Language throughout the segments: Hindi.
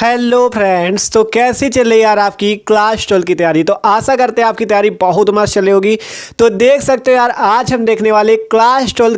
हेलो फ्रेंड्स, तो कैसी चल रही यार आपकी क्लास 12 की तैयारी। तो आशा करते हैं आपकी तैयारी बहुत मस्त चल रही होगी। तो देख सकते हो यार, आज हम देखने वाले क्लास 12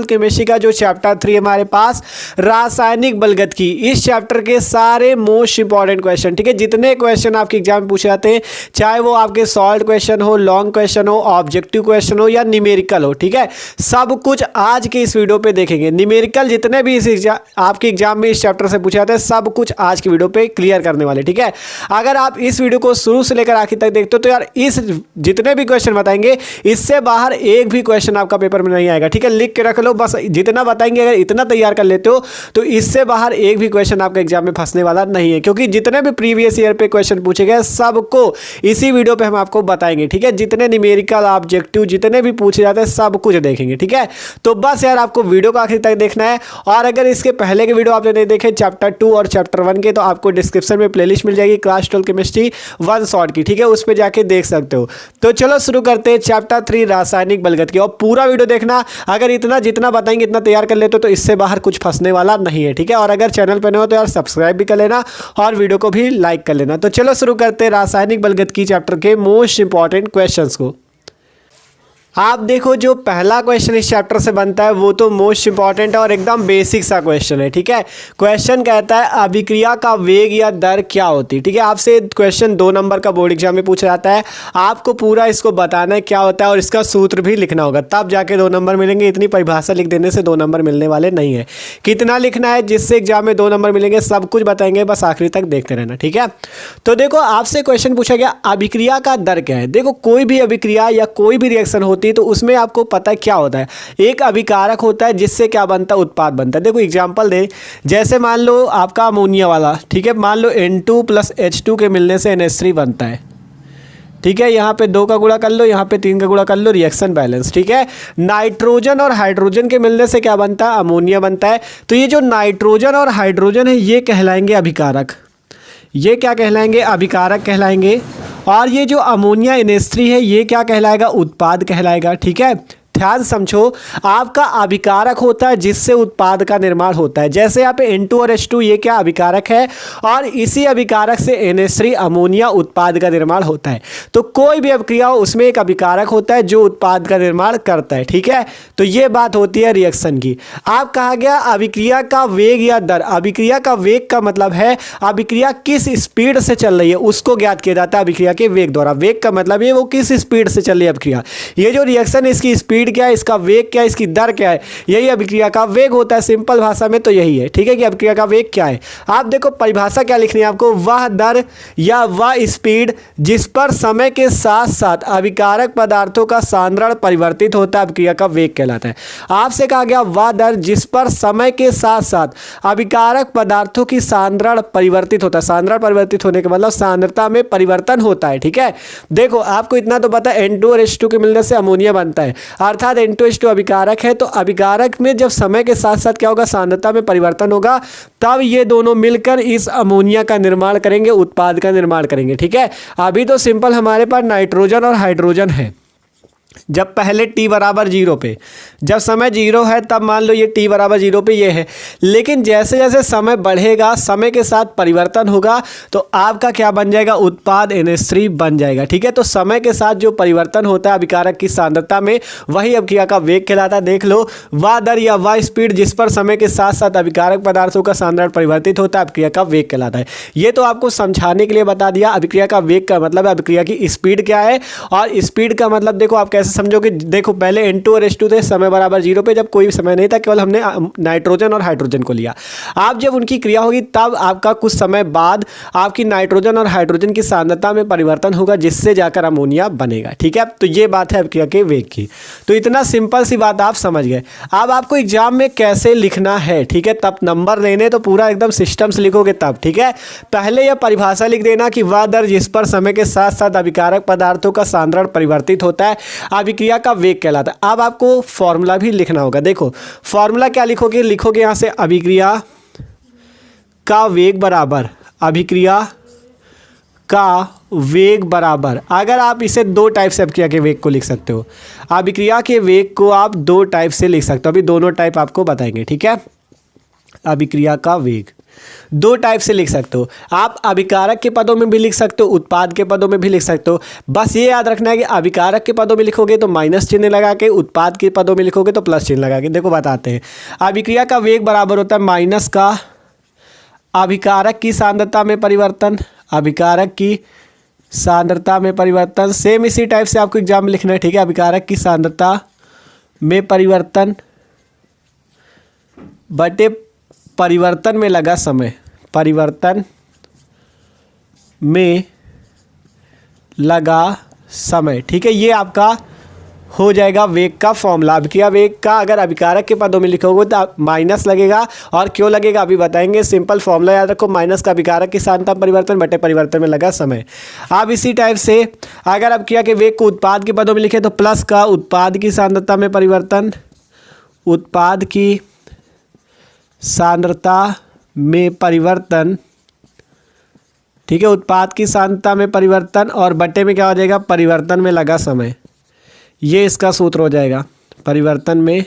केमिस्ट्री का जो चैप्टर 3 हमारे पास रासायनिक बलगत की, इस चैप्टर के सारे मोस्ट इंपॉर्टेंट क्वेश्चन, ठीक है। जितने क्वेश्चन आपके एग्जाम में पूछे जाते हैं, चाहे वो आपके सॉल्व क्वेश्चन हो, लॉन्ग क्वेश्चन हो, ऑब्जेक्टिव क्वेश्चन हो या न्यूमेरिकल हो, ठीक है, सब कुछ आज के इस वीडियो पे देखेंगे। न्यूमेरिकल जितने भी इस आपके एग्जाम में इस चैप्टर से पूछे जाते हैं, सब कुछ आज की वीडियो पे क्लियर करने वाले, ठीक है। अगर आप इस वीडियो को शुरू से लेकर आखिर तक देखते हो तो यार इस जितने भी क्वेश्चन बताएंगे, इससे बाहर एक भी क्वेश्चन आपका पेपर में नहीं आएगा, ठीक है। लिख के रख लो, बस जितना बताएंगे अगर इतना तैयार कर लेते हो तो इससे बाहर एक भी क्वेश्चन आपका एग्जाम में फंसने वाला नहीं है, क्योंकि जितने भी प्रीवियस ईयर पे क्वेश्चन पूछे गए सबको इसी वीडियो पे हम आपको बताएंगे, ठीक है। जितने न्यूमेरिकल ऑब्जेक्टिव जितने भी पूछे जाते हैं सब कुछ देखेंगे, ठीक है। तो बस यार आपको वीडियो को आखिर तक देखना है। और अगर इसके पहले के वीडियो आपने नहीं देखे चैप्टर 2 और चैप्टर 1 के, तो आपको डिस्क्रिप्शन में प्लेलिस्ट मिल जाएगी क्लास 12 केमिस्ट्री 1 शॉर्ट की, ठीक है, उस पर जाके देख सकते हो। तो चलो शुरू करते हैं चैप्टर 3 रासायनिक बलगत की, और पूरा वीडियो देखना। अगर इतना जितना बताएंगे इतना तैयार कर लेते हो तो इससे बाहर कुछ फंसने वाला नहीं है, ठीक है। और अगर चैनल पर नए हो तो यार सब्सक्राइब भी कर लेना और वीडियो को भी लाइक कर लेना। तो चलो शुरू करते हैं रासायनिक बलगत की चैप्टर के मोस्ट इंपॉर्टेंट क्वेश्चंस को। आप देखो, जो पहला क्वेश्चन इस चैप्टर से बनता है वो तो मोस्ट इंपॉर्टेंट है और एकदम बेसिक सा क्वेश्चन है, ठीक है। क्वेश्चन कहता है अभिक्रिया का वेग या दर क्या होती है, ठीक है। आपसे क्वेश्चन 2 नंबर का बोर्ड एग्जाम में पूछा जाता है, आपको पूरा इसको बताना है क्या होता है और इसका सूत्र भी लिखना होगा, तब जाके 2 नंबर मिलेंगे। इतनी परिभाषा लिख देने से 2 नंबर मिलने वाले नहीं है। कितना लिखना है जिससे एग्जाम में 2 नंबर मिलेंगे, सब कुछ बताएंगे, बस आखिरी तक देखते रहना, ठीक है। तो देखो, आपसे क्वेश्चन पूछा गया अभिक्रिया का दर क्या है। देखो, कोई भी अभिक्रिया या कोई भी रिएक्शन होती तो उसमें आपको पता है क्या होता है, एक अभिकारक होता है जिससे क्या बनता है, उत्पाद बनता है। देखो एग्जांपल दे, जैसे मान लो आपका अमोनिया वाला, ठीक है, मान लो N2 + H2 के मिलने से NH3 बनता है, ठीक है। यहाँ पे 2 का गुणा कर लो, यहाँ पे 3 का गुणा कर लो, रिएक्शन बैलेंस, ठीक है। नाइट्रोजन और हाइड्रोजन के मिलने से क्या बनता है, अमोनिया बनता है। तो ये जो नाइट्रोजन और हाइड्रोजन है ये कहलाएंगे अभिकारक, ये क्या कहलाएंगे, अभिकारक कहलाएंगे। और ये जो अमोनिया NH3 है ये क्या कहलाएगा, उत्पाद कहलाएगा, ठीक है। ध्यान समझो, आपका अभिकारक होता है जिससे उत्पाद का निर्माण होता है। जैसे यहाँ पे N2 और H2 ये क्या अभिकारक है, और इसी अभिकारक से NH3 अमोनिया उत्पाद का निर्माण होता है। तो कोई भी अभिक्रिया हो उसमें एक अभिकारक होता है जो उत्पाद का निर्माण करता है, ठीक है। तो ये बात होती है रिएक्शन की। आप कहा गया अभिक्रिया का वेग या दर। अभिक्रिया का वेग का मतलब है अभिक्रिया किस स्पीड से चल रही है उसको ज्ञात किया जाता है अभिक्रिया के वेग द्वारा। वेग का मतलब ये वो किस स्पीड से चल रही है अभिक्रिया। ये जो रिएक्शन इसकी स्पीड क्या है, इसका वेग क्या है, इसकी दर क्या है, यही अभिक्रिया का वेग होता है। सिंपल भाषा में तो यही है, ठीक है, कि अभिक्रिया का वेग क्या है। आप देखो परिभाषा क्या लिखनी है आपको, वह दर या वह स्पीड जिस पर समय के साथ साथ अभिकारक पदार्थों का सांद्रण परिवर्तित होता है, अभिक्रिया का वेग कहलाता है। आपसे कहा गया वह दर जिस पर समय के साथ साथ अभिकारक पदार्थों की सांद्रण परिवर्तित होता है। सांद्रण परिवर्तित होने का मतलब सांद्रता में परिवर्तन होता है, ठीक है। देखो आपको इतना तो पता है N2 और H2 के मिलने से अमोनिया बनता है, अर्थात N2 H2 अभिकारक है। तो अभिकारक में जब समय के साथ साथ क्या होगा, सांद्रता में परिवर्तन होगा, तब ये दोनों मिलकर इस अमोनिया का निर्माण करेंगे, उत्पाद का निर्माण करेंगे, ठीक है। अभी तो सिंपल हमारे पास नाइट्रोजन और हाइड्रोजन है। जब पहले t = 0 पे, जब समय 0 है तब मान लो ये t = 0 पे ये है। लेकिन जैसे जैसे समय बढ़ेगा, समय के साथ परिवर्तन होगा, तो आपका क्या बन जाएगा, उत्पाद NH3 बन जाएगा, ठीक है। तो समय के साथ जो परिवर्तन होता है अभिकारक की सांद्रता में, वही अभिक्रिया का वेग कहलाता है। देख लो, वह दर या वह स्पीड जिस पर समय के साथ साथ अभिकारक पदार्थों का सांद्रण परिवर्तित होता है, अभिक्रिया का वेग कहलाता है। ये तो आपको समझाने के लिए बता दिया। अभिक्रिया का वेग का मतलब अभिक्रिया की स्पीड क्या है, और स्पीड का मतलब देखो आप कैसे समझोगे। देखो पहले N2 और H2 थे, समय बराबर 0 पे, जब कोई समय नहीं था, केवल हमने नाइट्रोजन और हाइड्रोजन को लिया। आप जब उनकी क्रिया होगी तब आपका कुछ समय बाद आपकी नाइट्रोजन और हाइड्रोजन की सांद्रता में परिवर्तन होगा, जिससे जाकर अमोनिया बनेगा, ठीक है। तो ये बात है अभिक्रिया के वेग की। तो इतना सिंपल सी बात आप समझ गए। अब आपको एग्जाम में कैसे लिखना है, ठीक है, तब नंबर लेने तो पूरा एकदम सिस्टम से लिखोगे तब, ठीक है। पहले यह परिभाषा लिख देना कि वह दर जिस पर समय के साथ साथ अभिकारक पदार्थों का सांद्रण परिवर्तित होता है, अभिक्रिया का वेग कहलाता है। अब आपको फॉर्मूला भी लिखना होगा। देखो फॉर्मूला क्या लिखोगे, लिखोगे यहां से अभिक्रिया का वेग बराबर अभिक्रिया का वेग बराबर, अगर आप इसे 2 टाइप से अभिक्रिया के वेग को लिख सकते हो। अभिक्रिया के वेग को आप 2 टाइप से लिख सकते हो, अभी दोनों टाइप आपको बताएंगे, ठीक है। अभिक्रिया का वेग दो टाइप से लिख सकते हो। आप अभिकारक के पदों में भी लिख सकते हो, उत्पाद के पदों में भी लिख सकते हो। बस ये याद रखना है कि अभिकारक के पदों में लिखोगे तो माइनस चिन्ह लगा के, उत्पाद के पदों में लिखोगे तो प्लस चिन्ह लगा के। देखो बताते हैं, अभिक्रिया का वेग बराबर होता है माइनस का अभिकारक की सांद्रता में परिवर्तन, अभिकारक की सांद्रता में परिवर्तन। सेम इसी टाइप से आपको एग्जाम में लिखना है, ठीक है। अभिकारक की सांद्रता में परिवर्तन बटे परिवर्तन में लगा समय, परिवर्तन में लगा समय, ठीक है। ये आपका हो जाएगा वेग का फॉर्मूला। अभिक्रिया वेग का अगर अभिकारक के पदों में लिखोगे तो माइनस लगेगा, और क्यों लगेगा अभी बताएंगे। सिंपल फॉर्मूला याद रखो, माइनस का अभिकारक की सांद्रता परिवर्तन बटे परिवर्तन में लगा समय। अब इसी टाइप से अगर अभिक्रिया के वेग को उत्पाद के पदों में लिखे तो प्लस का उत्पाद की सांद्रता में परिवर्तन, उत्पाद की सांद्रता में परिवर्तन, ठीक है, उत्पाद की सांद्रता में परिवर्तन, और बटे में क्या हो जाएगा, परिवर्तन में लगा समय। ये इसका सूत्र हो जाएगा, परिवर्तन में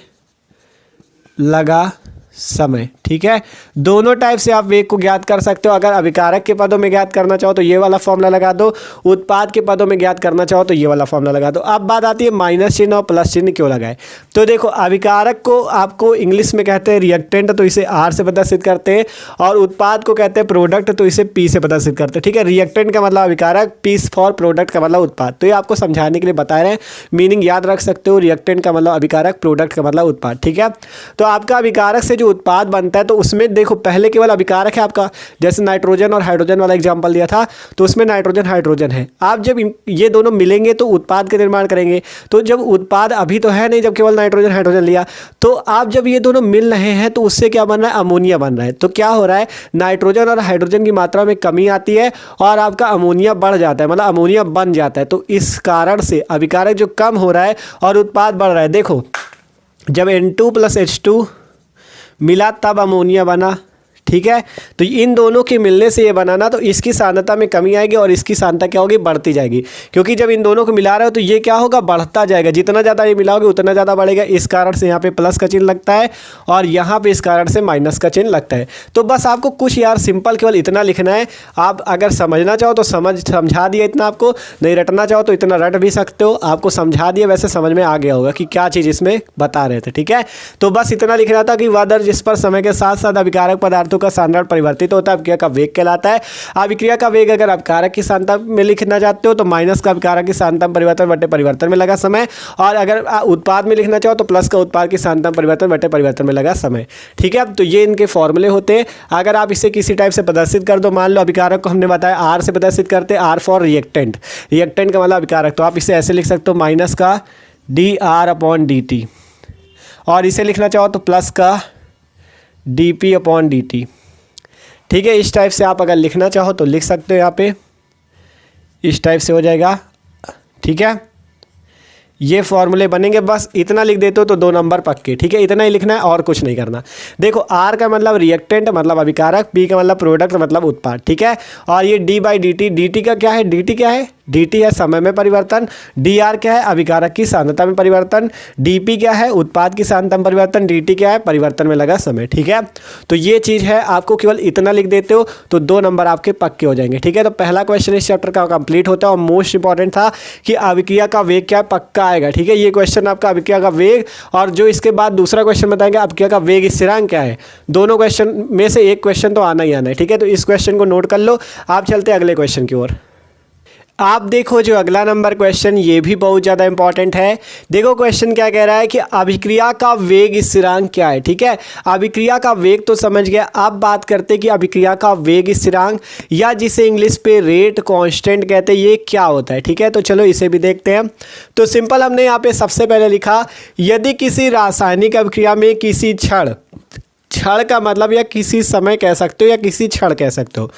लगा समय, ठीक है। दोनों टाइप से आप वेग को ज्ञात कर सकते हो। अगर अभिकारक के पदों में ज्ञात करना चाहो तो ये वाला फॉर्मूला लगा दो, उत्पाद के पदों में ज्ञात करना चाहो तो ये वाला फॉर्मूला लगा दो। अब बात आती है माइनस चिन्ह और प्लस चिन्ह क्यों लगाए। तो देखो, अभिकारक को आपको इंग्लिश में कहते हैं रिएक्टेंट, तो इसे आर से प्रदर्शित करते हैं, और उत्पाद को कहते हैं प्रोडक्ट, तो इसे पी से प्रदर्शित करते हैं, ठीक है। रिएक्टेंट का मतलब अभिकारक, पी फॉर प्रोडक्ट का मतलब उत्पाद। तो ये आपको समझाने के लिए बता रहे हैं, मीनिंग याद रख सकते हो। रिएक्टेंट का मतलब अभिकारक, प्रोडक्ट का मतलब उत्पाद, ठीक है। तो आपका अभिकारक से जो उत्पाद बनता है तो उसमें देखो पहले केवल अभिकारक है आपका, जैसे नाइट्रोजन और हाइड्रोजन वाला एग्जांपल दिया था, तो उसमें नाइट्रोजन हाइड्रोजन है। आप जब ये दोनों मिलेंगे तो उत्पाद का निर्माण करेंगे। तो जब उत्पाद अभी तो है नहीं, जब केवल नाइट्रोजन हाइड्रोजन लिया, तो आप जब ये दोनों मिल रहे हैं तो उससे क्या बन रहा है, अमोनिया बन रहा है। तो क्या हो रहा है, नाइट्रोजन और हाइड्रोजन की मात्रा में कमी आती है और आपका अमोनिया बढ़ जाता है, मतलब अमोनिया बन जाता है। तो इस कारण से अभिकारक जो कम हो रहा है और उत्पाद बढ़ रहा है। देखो, जब N2 + H2 मिला तब अमोनिया बना, ठीक है। तो इन दोनों के मिलने से ये बनाना, तो इसकी सांद्रता में कमी आएगी और इसकी सांद्रता क्या होगी, बढ़ती जाएगी। क्योंकि जब इन दोनों को मिला रहे हो तो ये क्या होगा, बढ़ता जाएगा। जितना ज़्यादा ये मिलाओगे उतना ज़्यादा बढ़ेगा। इस कारण से यहाँ पे प्लस का चिन्ह लगता है और यहाँ पे इस कारण से माइनस का चिन्ह लगता है। तो बस आपको कुछ यार सिंपल केवल इतना लिखना है। आप अगर समझना चाहो तो समझा दिया इतना, आपको नहीं रटना चाहो तो इतना रट भी सकते हो। आपको समझा दिया, वैसे समझ में आ गया होगा कि क्या चीज़ इसमें बता रहे थे, ठीक है। तो बस इतना लिखना था कि वह दर जिस पर समय के साथ साथ अभिकारक पदार्थों का सांद्रण परिवर्तित होता है, अभिक्रिया का वेग कहलाता है। अभिक्रिया का वेग अगर अभिकारक की सांद्रता में लिखना चाहते हो तो माइनस का अभिकारक की सांद्रता में परिवर्तन बटे परिवर्तन में लगा समय, और अगर उत्पाद में लिखना चाहो तो प्लस का उत्पाद की सांद्रता में परिवर्तन बटे परिवर्तन में लगा समय, ठीक है। तो ये इनके फॉर्मूले होते हैं। अगर आप इसे किसी टाइप से प्रदर्शित कर दो, मान लो अभिकारक को हमने बताया आर से प्रदर्शित करते, आर फॉर रिएक्टेंट, रिएक्टेंट का मतलब अभिकारक, तो आप इसे ऐसे लिख सकते हो माइनस का dR/dt, और इसे लिखना चाहो तो प्लस का dP/dt, ठीक है। इस टाइप से आप अगर लिखना चाहो तो लिख सकते हो, यहाँ पे इस टाइप से हो जाएगा, ठीक है। ये फॉर्मूले बनेंगे, बस इतना लिख देते हो तो 2 नंबर पक्के, ठीक है। इतना ही लिखना है और कुछ नहीं करना। देखो, आर का मतलब रिएक्टेंट मतलब अभिकारक, पी का मतलब प्रोडक्ट मतलब उत्पाद, ठीक है। और ये d/dt, dt का क्या है, dt क्या है, dt है समय में परिवर्तन, dr क्या है, अभिकारक की सांद्रता में परिवर्तन, dp क्या है, उत्पाद की सांद्रता में परिवर्तन, dt क्या है, परिवर्तन में लगा समय, ठीक है। तो ये चीज़ है, आपको केवल इतना लिख देते हो तो 2 नंबर आपके पक्के हो जाएंगे, ठीक है। तो पहला क्वेश्चन इस चैप्टर का कंप्लीट होता है, और मोस्ट इंपॉर्टेंट था कि अभिक्रिया का वेग क्या पक्का आएगा, ठीक है। ये क्वेश्चन आपका अभिक्रिया का वेग, और जो इसके बाद दूसरा क्वेश्चन बताएंगे अभिक्रिया का वेग स्थिरांक क्या है। दोनों क्वेश्चन में से एक क्वेश्चन तो आना ही आना है, ठीक है। तो इस क्वेश्चन को नोट कर लो। आप चलते हैं अगले क्वेश्चन की ओर। आप देखो, जो अगला नंबर क्वेश्चन, ये भी बहुत ज़्यादा इंपॉर्टेंट है। देखो क्वेश्चन क्या कह रहा है कि अभिक्रिया का वेग स्थिरांक क्या है, ठीक है। अभिक्रिया का वेग तो समझ गया। अब बात करते हैं कि अभिक्रिया का वेग स्थिरांक, या जिसे इंग्लिश पे रेट कांस्टेंट कहते हैं, ये क्या होता है, ठीक है। तो चलो इसे भी देखते हैं। तो सिंपल हमने यहाँ पे सबसे पहले लिखा, यदि किसी रासायनिक अभिक्रिया में किसी क्षण का मतलब या किसी समय कह सकते हो या किसी क्षण कह सकते हो,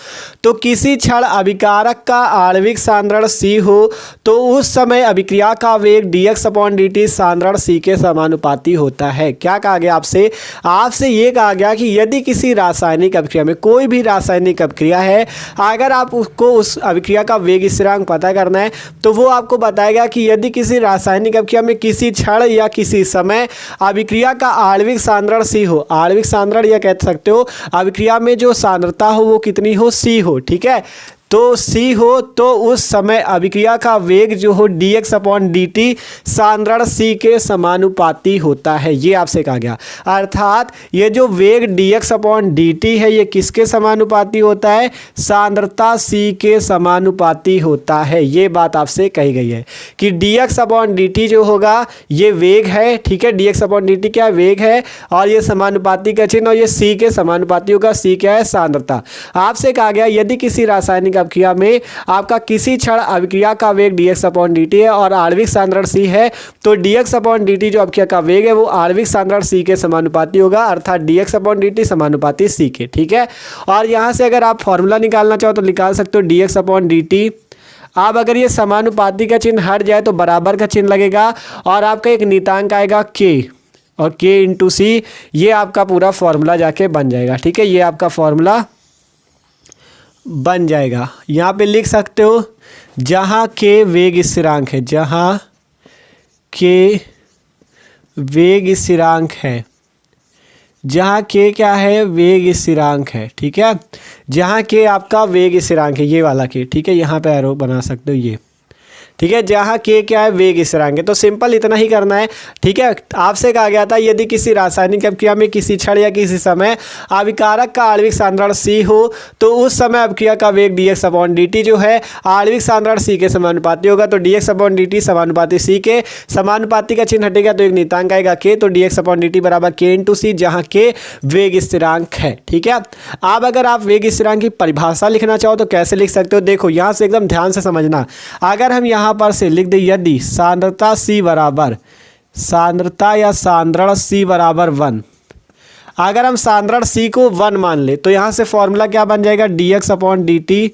तो किसी क्षण अभिकारक का आणविक सांद्रण C हो तो उस समय अभिक्रिया का वेग dx/dt सांद्रण C के समानुपाती होता है। क्या कहा गया आपसे ये कहा गया कि यदि किसी रासायनिक अभिक्रिया में, कोई भी रासायनिक अभिक्रिया है, अगर आप उसको उस अभिक्रिया का वेग स्थिरांक पता करना है तो वो आपको बताएगा कि यदि किसी रासायनिक अभिक्रिया में किसी क्षण या किसी समय अभिक्रिया का आणविक सांद्रण C हो, आणविक सांद्रण सांद्रण या कह सकते हो अभिक्रिया में जो सांद्रता हो वो कितनी हो, c हो। ठीक है, तो c हो तो उस समय अभिक्रिया का वेग जो हो dx/dt सांद्रण c के समानुपाती होता है, ये आपसे कहा गया। अर्थात ये जो वेग dx/dt है ये किसके समानुपाती होता है, सांद्रता c के समानुपाती होता है। ये बात आपसे कही गई है कि dx/dt जो होगा ये वेग है। ठीक है, dx/dt क्या वेग है और ये समानुपाती का चिन्ह और ये c के समानुपाती होगा। c क्या है, सांद्रता। आपसे कहा गया यदि किसी रासायनिक अभिक्रिया में आपका किसी क्षण अभिक्रिया का वेग dx/dt है और आणविक सांद्रण c है तो dx/dt जो अभिक्रिया का वेग है वो आणविक सांद्रण c के समानुपाती होगा, अर्थात dx/dt समानुपाती c के। ठीक है, और यहाँ से अगर आप फॉर्मूला निकालना चाहो तो निकाल सकते हो dx/dt। अब अगर ये समानुपाती का चिन्ह हट जाए तो बराबर का चिन्ह लगेगा और आपका एक नियतांक आएगा k और k इंटू सी, ये आपका पूरा फॉर्मूला जाके बन जाएगा। ठीक है, ये आपका फॉर्मूला बन जाएगा। यहाँ पे लिख सकते हो जहाँ के वेग स्थिरांक है, जहाँ के वेग स्थिरांक है, जहाँ के क्या है, वेग स्थिरांक है। ठीक है, जहाँ के आपका वेग स्थिरांक है, ये वाला के। ठीक है, यहाँ पे एरो बना सकते हो ये। ठीक है, जहाँ के क्या है, वेग स्थिरांक है। तो सिंपल इतना ही करना है। ठीक है, आपसे कहा गया था यदि किसी रासायनिक अभिक्रिया में किसी क्षण या किसी समय अभिकारक का आणविक सांद्रण c हो तो उस समय अभिक्रिया का वेग dx/dt जो है आणविक सांद्रण c के समानुपाती होगा। तो dx/dt समानुपाती c के, समानुपाती का चिन्ह हटेगा तो एक नियतांक आएगा k, तो dx/dt बराबर k इंटू सी, जहाँ k वेग स्थिरांक है। ठीक है, अब अगर आप वेग स्थिरांक की परिभाषा लिखना चाहो तो कैसे लिख सकते हो, देखो यहाँ से एकदम ध्यान से समझना। अगर हम यहाँ पर से लिख दे यदि सांद्रता c बराबर, सांद्रता या सांद्रण c बराबर 1, अगर हम सांद्रण c को 1 मान ले तो यहाँ से फॉर्मूला क्या बन जाएगा, dx/dt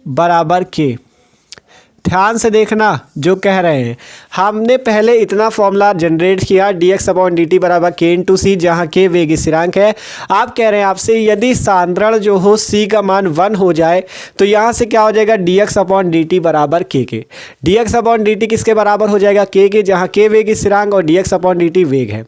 बराबर k। ध्यान से देखना जो कह रहे हैं, हमने पहले इतना फॉर्मूला जनरेट किया dx/dt बराबर k इंटू सी, जहाँ k वेग स्थिरांक है। आप कह रहे हैं आपसे यदि सांद्रण जो हो c का मान 1 हो जाए तो यहाँ से क्या हो जाएगा, dx/dt बराबर k के। dx/dt किसके बराबर हो जाएगा, k के, जहाँ k वेग स्थिरांक और dx/dt वेग है।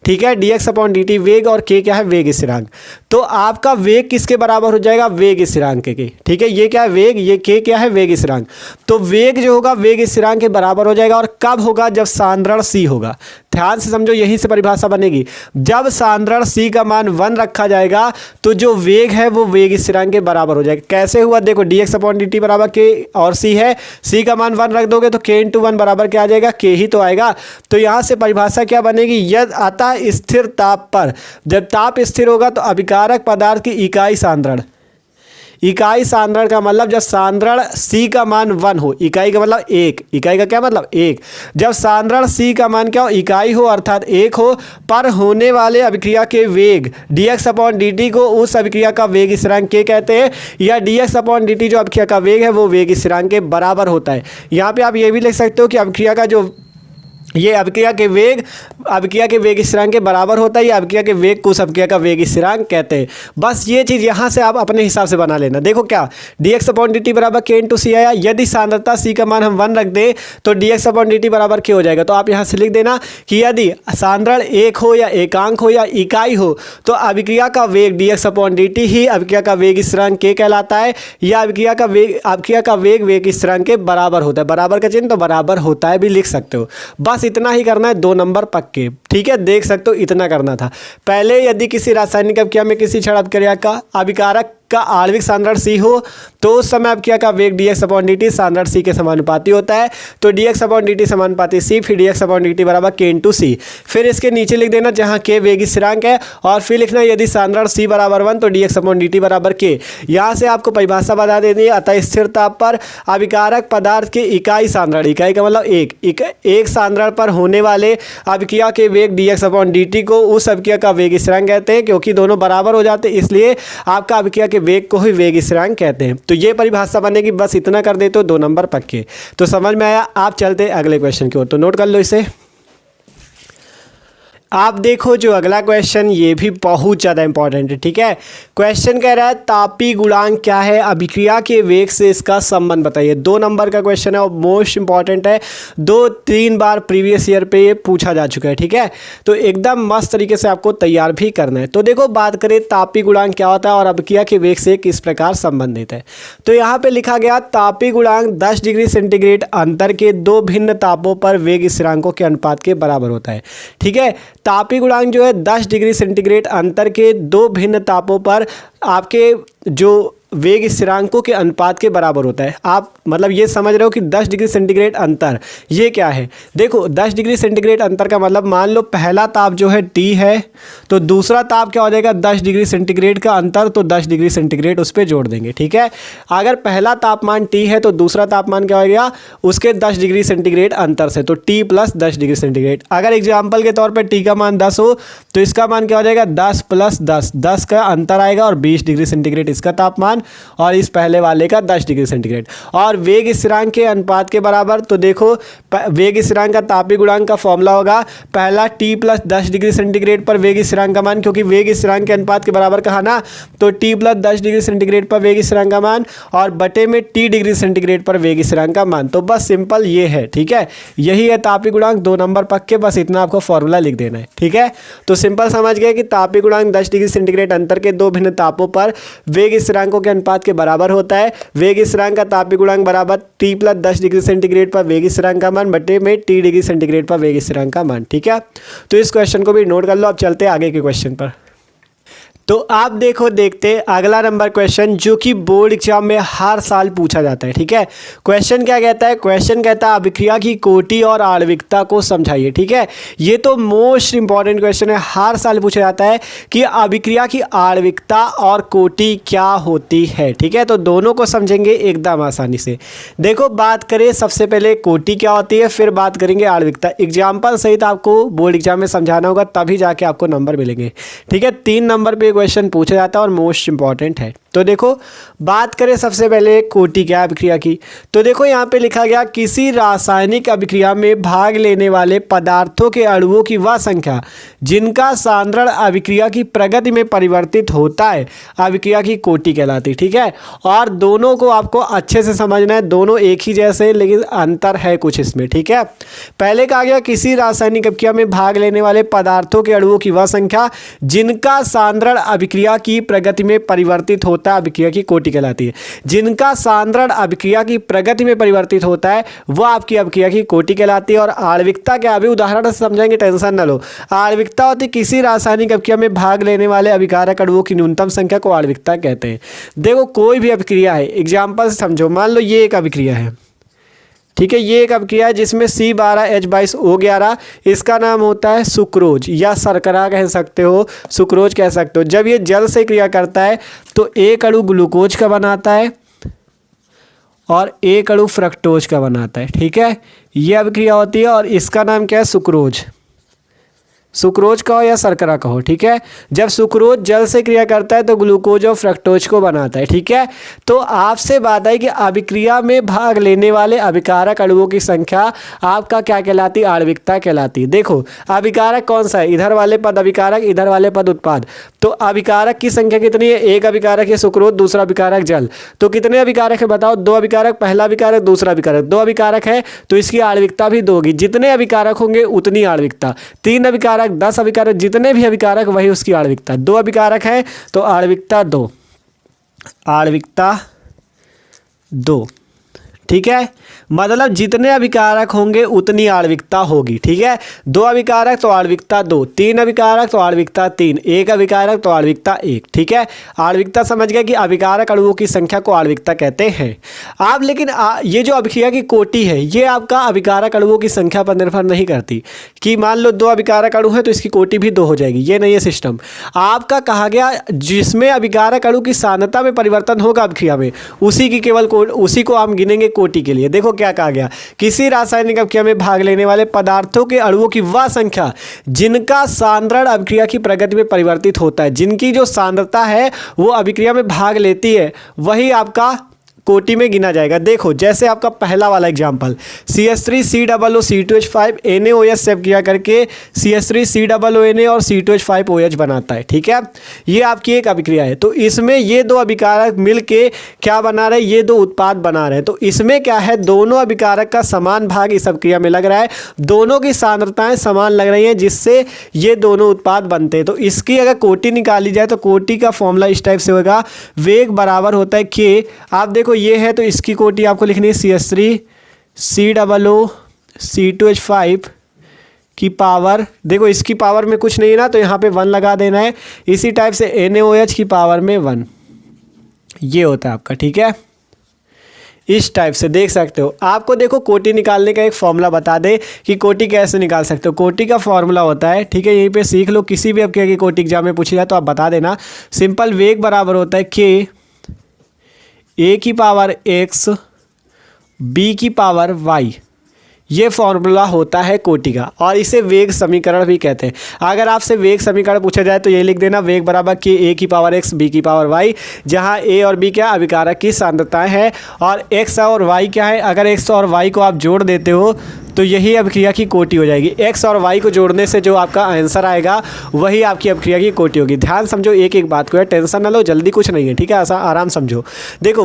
ठीक है, dx/dt वेग और k क्या है, वेग स्थिरांक। तो आपका वेग किसके बराबर हो जाएगा, वेग स्थिरांक के। ठीक है, ये क्या है वेग, ये k क्या है, वेग स्थिरांक। तो वेग जो होगा वेग स्थिरांक के बराबर हो जाएगा। और कब होगा, जब सांद्रण c होगा। ध्यान से समझो, यहीं से परिभाषा बनेगी। जब सांद्रण c का मान 1 रखा जाएगा तो जो वेग है वो वेग स्थिरांक के बराबर हो जाएगा। कैसे हुआ, देखो dx/dt बराबर k और c है, c का मान 1 रख दोगे तो k इंटू 1 बराबर क्या आ जाएगा, k ही तो आएगा। तो यहाँ से परिभाषा क्या बनेगी, यदि अतः स्थिर ताप पर, जब ताप स्थिर होगा तो अभिकारक पदार्थ की इकाई सांद्रण, इकाई सांद्रण का मतलब जब सांद्रण c का मान 1 हो, इकाई का मतलब 1, इकाई का क्या मतलब 1, जब सांद्रण c का मान क्या हो, इकाई हो अर्थात 1 हो, पर होने वाले अभिक्रिया के वेग dx/dt को उस अभिक्रिया का वेग स्थिरांक k कहते हैं, या dx/dt जो अभिक्रिया का वेग है वो वेग स्थिरांक के बराबर होता है। यहाँ पे आप ये भी लिख सकते हो कि अभिक्रिया का जो ये अभिक्रिया के वेग स्थिरांक के बराबर होता है, या अभिक्रिया के वेग को उस अभिक्रिया का वेग स्थिरांक कहते हैं। बस ये चीज़ यहाँ से आप अपने हिसाब से बना लेना। देखो क्या, dx/dt बराबर k इंटू सी आया, यदि सांद्रता c का मान हम 1 रख दें तो dx/dt बराबर k हो जाएगा। तो आप यहाँ से लिख देना कि यदि सांद्रण 1 हो या एकांक हो या इकाई हो तो अभिक्रिया का वेग dx/dt ही अभिक्रिया का वेग स्थिरांक k कहलाता है, या अभिक्रिया का वेग वेग स्थिरांक के बराबर होता है। बराबर का चिन्ह तो बराबर होता है भी लिख सकते हो। बस इतना ही करना है, 2 नंबर पक्के। ठीक है, देख सकते हो इतना करना था। पहले यदि किसी रासायनिक अभिक्रिया में किसी क्षण अभिक्रिया का अभिकारक का आणविक सांद्रण c हो तो उस समय अभिक्रिया का वेग dx/dt सांद्रण c के समानुपाती होता है। तो dx/dt समानुपाती c, फिर dx/dt बराबर k इंटू सी, फिर इसके नीचे लिख देना जहाँ k वेग स्थिरांक है, और फिर लिखना यदि सांद्रण c बराबर 1 तो dx/dt बराबर k। यहाँ से आपको परिभाषा बता देनी है, अतः स्थिर ताप पर अभिकारक पदार्थ के इकाई सांद्रण, इकाई का मतलब एक सांद्रण पर होने वाले अभिक्रिया के वेग dx/dt को उस अभिक्रिया का वेग स्थिरांक कहते हैं, क्योंकि दोनों बराबर हो जाते हैं इसलिए आपका अभिक्रिया के वेग को ही वेग स्थिरांक कहते हैं। तो ये परिभाषा बनेगी, बस इतना कर देते हो, 2 नंबर पक्के। तो समझ में आया। आप चलते अगले क्वेश्चन की ओर, तो नोट कर लो इसे। आप देखो जो अगला क्वेश्चन ये भी बहुत ज़्यादा इंपॉर्टेंट है। ठीक है, क्वेश्चन कह रहा है तापीय गुणांक क्या है, अभिक्रिया के वेग से इसका संबंध बताइए। 2 नंबर का क्वेश्चन है और मोस्ट इंपॉर्टेंट है, 2-3 बार प्रीवियस ईयर पे ये पूछा जा चुका है। ठीक है, तो एकदम मस्त तरीके से आपको तैयार भी करना है। तो देखो बात करें तापीय गुणांक क्या होता है और अभिक्रिया के वेग से किस प्रकार संबंधित है। तो यहाँ पे लिखा गया तापीय गुणांक 10 डिग्री सेंटीग्रेड अंतर के 2 भिन्न तापों पर वेग स्थिरांकों के अनुपात के बराबर होता है। ठीक है, तापीय गुणांक जो है 10 डिग्री सेंटीग्रेड अंतर के 2 भिन्न तापों पर आपके जो वेग स्थिरांकों के अनुपात के बराबर होता है। आप मतलब ये समझ रहे हो कि 10 डिग्री सेंटीग्रेड अंतर ये क्या है। देखो 10 डिग्री सेंटीग्रेड अंतर का मतलब मान लो पहला ताप जो है T है, तो दूसरा ताप क्या हो जाएगा 10 डिग्री सेंटीग्रेड का अंतर, तो 10 डिग्री सेंटीग्रेड उस पर जोड़ देंगे। ठीक है, अगर पहला तापमान T है तो दूसरा तापमान क्या हो गया उसके 10 डिग्री सेंटीग्रेड अंतर से, तो T + 10 डिग्री सेंटीग्रेड। अगर एग्जाम्पल के तौर पर T का मान 10 हो तो इसका मान क्या हो जाएगा 10 + 10, 10 का अंतर आएगा और 20 डिग्री सेंटीग्रेड इसका तापमान और इस पहले वाले का 10 डिग्री सेंटीग्रेड। और वेग स्थिरांक के अनुपात के बराबर, तो देखो वेग स्थिरांक का तापीय गुणांक का फॉर्मूला होगा पहला T + 10 डिग्री सेंटीग्रेड पर वेग स्थिरांक का मान, क्योंकि वेग स्थिरांक के अनुपात के बराबर कहा ना, तो T + 10 डिग्री सेंटीग्रेड पर वेग स्थिरांक का मान और बटे में T डिग्री सेंटीग्रेड पर वेग स्थिरांक का मान। तो बस सिंपल ये है। ठीक है, यही है तापीय गुणांक, 2 नंबर पक्के, बस इतना आपको फॉर्मूला लिख देना है। ठीक है, तो सिंपल समझ गए कि तापीय गुणांक 10 डिग्री सेंटीग्रेड अंतर के 2 भिन्न तापों पर वेग स्थिरांकों के अनुपात के बराबर होता है। वेग स्थिरांक का तापीय गुणांक बराबर T + 10 डिग्री सेंटीग्रेड पर वेग स्थिरांक का मान बटे में T डिग्री सेंटीग्रेड पर वेग स्थिरांक का मान। ठीक है, तो इस क्वेश्चन को भी नोट कर लो। अब चलते हैं आगे के क्वेश्चन पर। तो आप देखते अगला नंबर क्वेश्चन जो कि बोर्ड एग्जाम में हर साल पूछा जाता है। ठीक है, क्वेश्चन क्या कहता है, क्वेश्चन कहता है अभिक्रिया की कोटि और आणविकता को समझाइए। ठीक है, ये तो मोस्ट इंपॉर्टेंट क्वेश्चन है, हर साल पूछा जाता है कि अभिक्रिया की आणविकता और कोटि क्या होती है। ठीक है, तो दोनों को समझेंगे एकदम आसानी से। देखो बात करें सबसे पहले कोटि क्या होती है, फिर बात करेंगे आणविकता। एग्जाम्पल सहित आपको बोर्ड एग्जाम में समझाना होगा, तभी जाके आपको नंबर मिलेंगे। ठीक है, 3 नंबर पे क्वेश्चन पूछा जाता है और मोस्ट इंपॉर्टेंट है। तो देखो बात करें सबसे पहले कोटि क्या है अभिक्रिया की, तो देखो यहाँ पे लिखा गया किसी रासायनिक अभिक्रिया में भाग लेने वाले पदार्थों के अणुओं की वह संख्या जिनका सांद्रण अभिक्रिया की प्रगति में परिवर्तित होता है अभिक्रिया की कोटि कहलाती है। ठीक है, और दोनों को आपको अच्छे से समझना है, दोनों एक ही जैसे लेकिन अंतर है कुछ इसमें। ठीक है, पहले कहा गया किसी रासायनिक अभिक्रिया में भाग लेने वाले पदार्थों के अणुओं की वह संख्या जिनका सांद्रण अभिक्रिया की प्रगति में परिवर्तित होता है अभिक्रिया की कोटि कहलाती है। जिनका सांद्रण अभिक्रिया की प्रगति में परिवर्तित होता है वह आपकी अभिक्रिया की कोटि कहलाती है। और आणविकता क्या, अभी उदाहरण से समझेंगे, टेंशन ना लो। आणविकता होती किसी रासायनिक अभिक्रिया में भाग लेने वाले अभिकारक अणुओं की न्यूनतम संख्या को आणविकता कहते हैं। देखो कोई भी अभिक्रिया है, एग्जाम्पल से समझो, मान लो ये एक अभिक्रिया है। ठीक है, ये एक अभिक्रिया है जिसमें C12H22O11, इसका नाम होता है सुक्रोज या शर्करा कह सकते हो, सुक्रोज कह सकते हो। जब ये जल से क्रिया करता है तो एक अणु ग्लूकोज का बनाता है और एक अणु फ्रक्टोज का बनाता है। ठीक है, ये अभिक्रिया होती है और इसका नाम क्या है सुक्रोज, सुक्रोज कहो या शर्करा कहो। ठीक है, जब सुक्रोज जल से क्रिया करता है तो ग्लूकोज और फ्रक्टोज को बनाता है। ठीक है, तो आपसे बात है कि अभिक्रिया में भाग लेने वाले अभिकारक अणुओं की संख्या आपका क्या कहलाती है, आणविकता कहलाती है। देखो अभिकारक कौन सा है, इधर वाले पद अभिकारक, इधर वाले पद उत्पाद। तो अभिकारक की संख्या कितनी है, एक अभिकारक है सुक्रोज, दूसरा अभिकारक जल। तो कितने अभिकारक है बताओ, 2 अभिकारक, पहला अभिकारक दूसरा अभिकारक, 2 अभिकारक है तो इसकी आणविकता भी 2 होगी। जितने अभिकारक होंगे उतनी आणविकता। 3 अभिकारक, 10 अभिकारक, जितने भी अभिकारक वही उसकी आणविकता। 2 अभिकारक है तो आणविकता 2, आणविकता 2। ठीक है, मतलब जितने अभिकारक होंगे उतनी आणविकता होगी। ठीक है, 2 अभिकारक तो आणविकता 2, 3 अभिकारक तो आणविकता 3, 1 अभिकारक तो आणविकता 1। ठीक है, आणविकता समझ गए कि अभिकारक अणुओं की संख्या को आणविकता कहते हैं। आप लेकिन ये जो अभिक्रिया की कोटि है ये आपका अभिकारक अणुओं की संख्या पर निर्भर नहीं करती कि मान लो 2 अभिकारक अणु है तो इसकी कोटि भी 2 हो जाएगी, ये नहीं है सिस्टम। आपका कहा गया जिसमें अभिकारक अणु की सांद्रता में परिवर्तन होगा अभिक्रिया में, उसी की केवल उसी को हम गिनेंगे कोटि के लिए। देखो क्या कहा गया, किसी रासायनिक अभिक्रिया में भाग लेने वाले पदार्थों के अणुओं की वह संख्या जिनका सांद्रण अभिक्रिया की प्रगति में परिवर्तित होता है, जिनकी जो सांद्रता है वो अभिक्रिया में भाग लेती है, वही आपका कोटि में गिना जाएगा। देखो जैसे आपका पहला वाला एग्जाम्पल CH3COO NaOH से क्रिया करके CH3COO और C2H5OH बनाता है। ठीक है, ये आपकी एक अभिक्रिया है। तो इसमें ये दो अभिकारक मिलके क्या बना रहे हैं, ये दो उत्पाद बना रहे हैं। तो इसमें क्या है, दोनों अभिकारक का समान भाग इस अभिक्रिया में लग रहा है, दोनों की सांद्रताएं समान लग रही हैं, जिससे ये दोनों उत्पाद बनते हैं। तो इसकी अगर कोटि निकाली जाए तो कोटि का फॉर्मूला इस टाइप से होगा, वेग बराबर होता है K। आप देखो ये है तो इसकी कोटि आपको लिखनी है CH3COO C2H5 की पावर, देखो इसकी पावर में कुछ नहीं है ना, तो यहाँ पे 1 लगा देना है। इसी टाइप से NaOH की पावर में 1, ये होता है आपका। ठीक है, इस टाइप से देख सकते हो। आपको देखो कोटि निकालने का एक फॉर्मूला बता दे कि कोटि कैसे निकाल सकते हो। कोटि का फॉर्मूला होता है, ठीक है, यहीं पे सीख लो, किसी भी आपके की कोटि एग्जाम में पूछी जाए तो आप बता देना। सिंपल, वेग बराबर होता है K A की पावर X B की पावर Y, ये फॉर्मूला होता है कोटि का, और इसे वेग समीकरण भी कहते हैं। अगर आपसे वेग समीकरण पूछा जाए तो ये लिख देना, वेग बराबर K A की पावर X B की पावर Y, जहाँ A और B क्या अभिकारक की सांद्रताएं हैं और X और Y क्या है। अगर X और Y को आप जोड़ देते हो तो यही अभिक्रिया की कोटि हो जाएगी। X और Y को जोड़ने से जो आपका आंसर आएगा वही आपकी अभिक्रिया की कोटि होगी। ध्यान समझो एक एक बात को, यार टेंशन ना लो, जल्दी कुछ नहीं है। ठीक है, ऐसा आराम समझो। देखो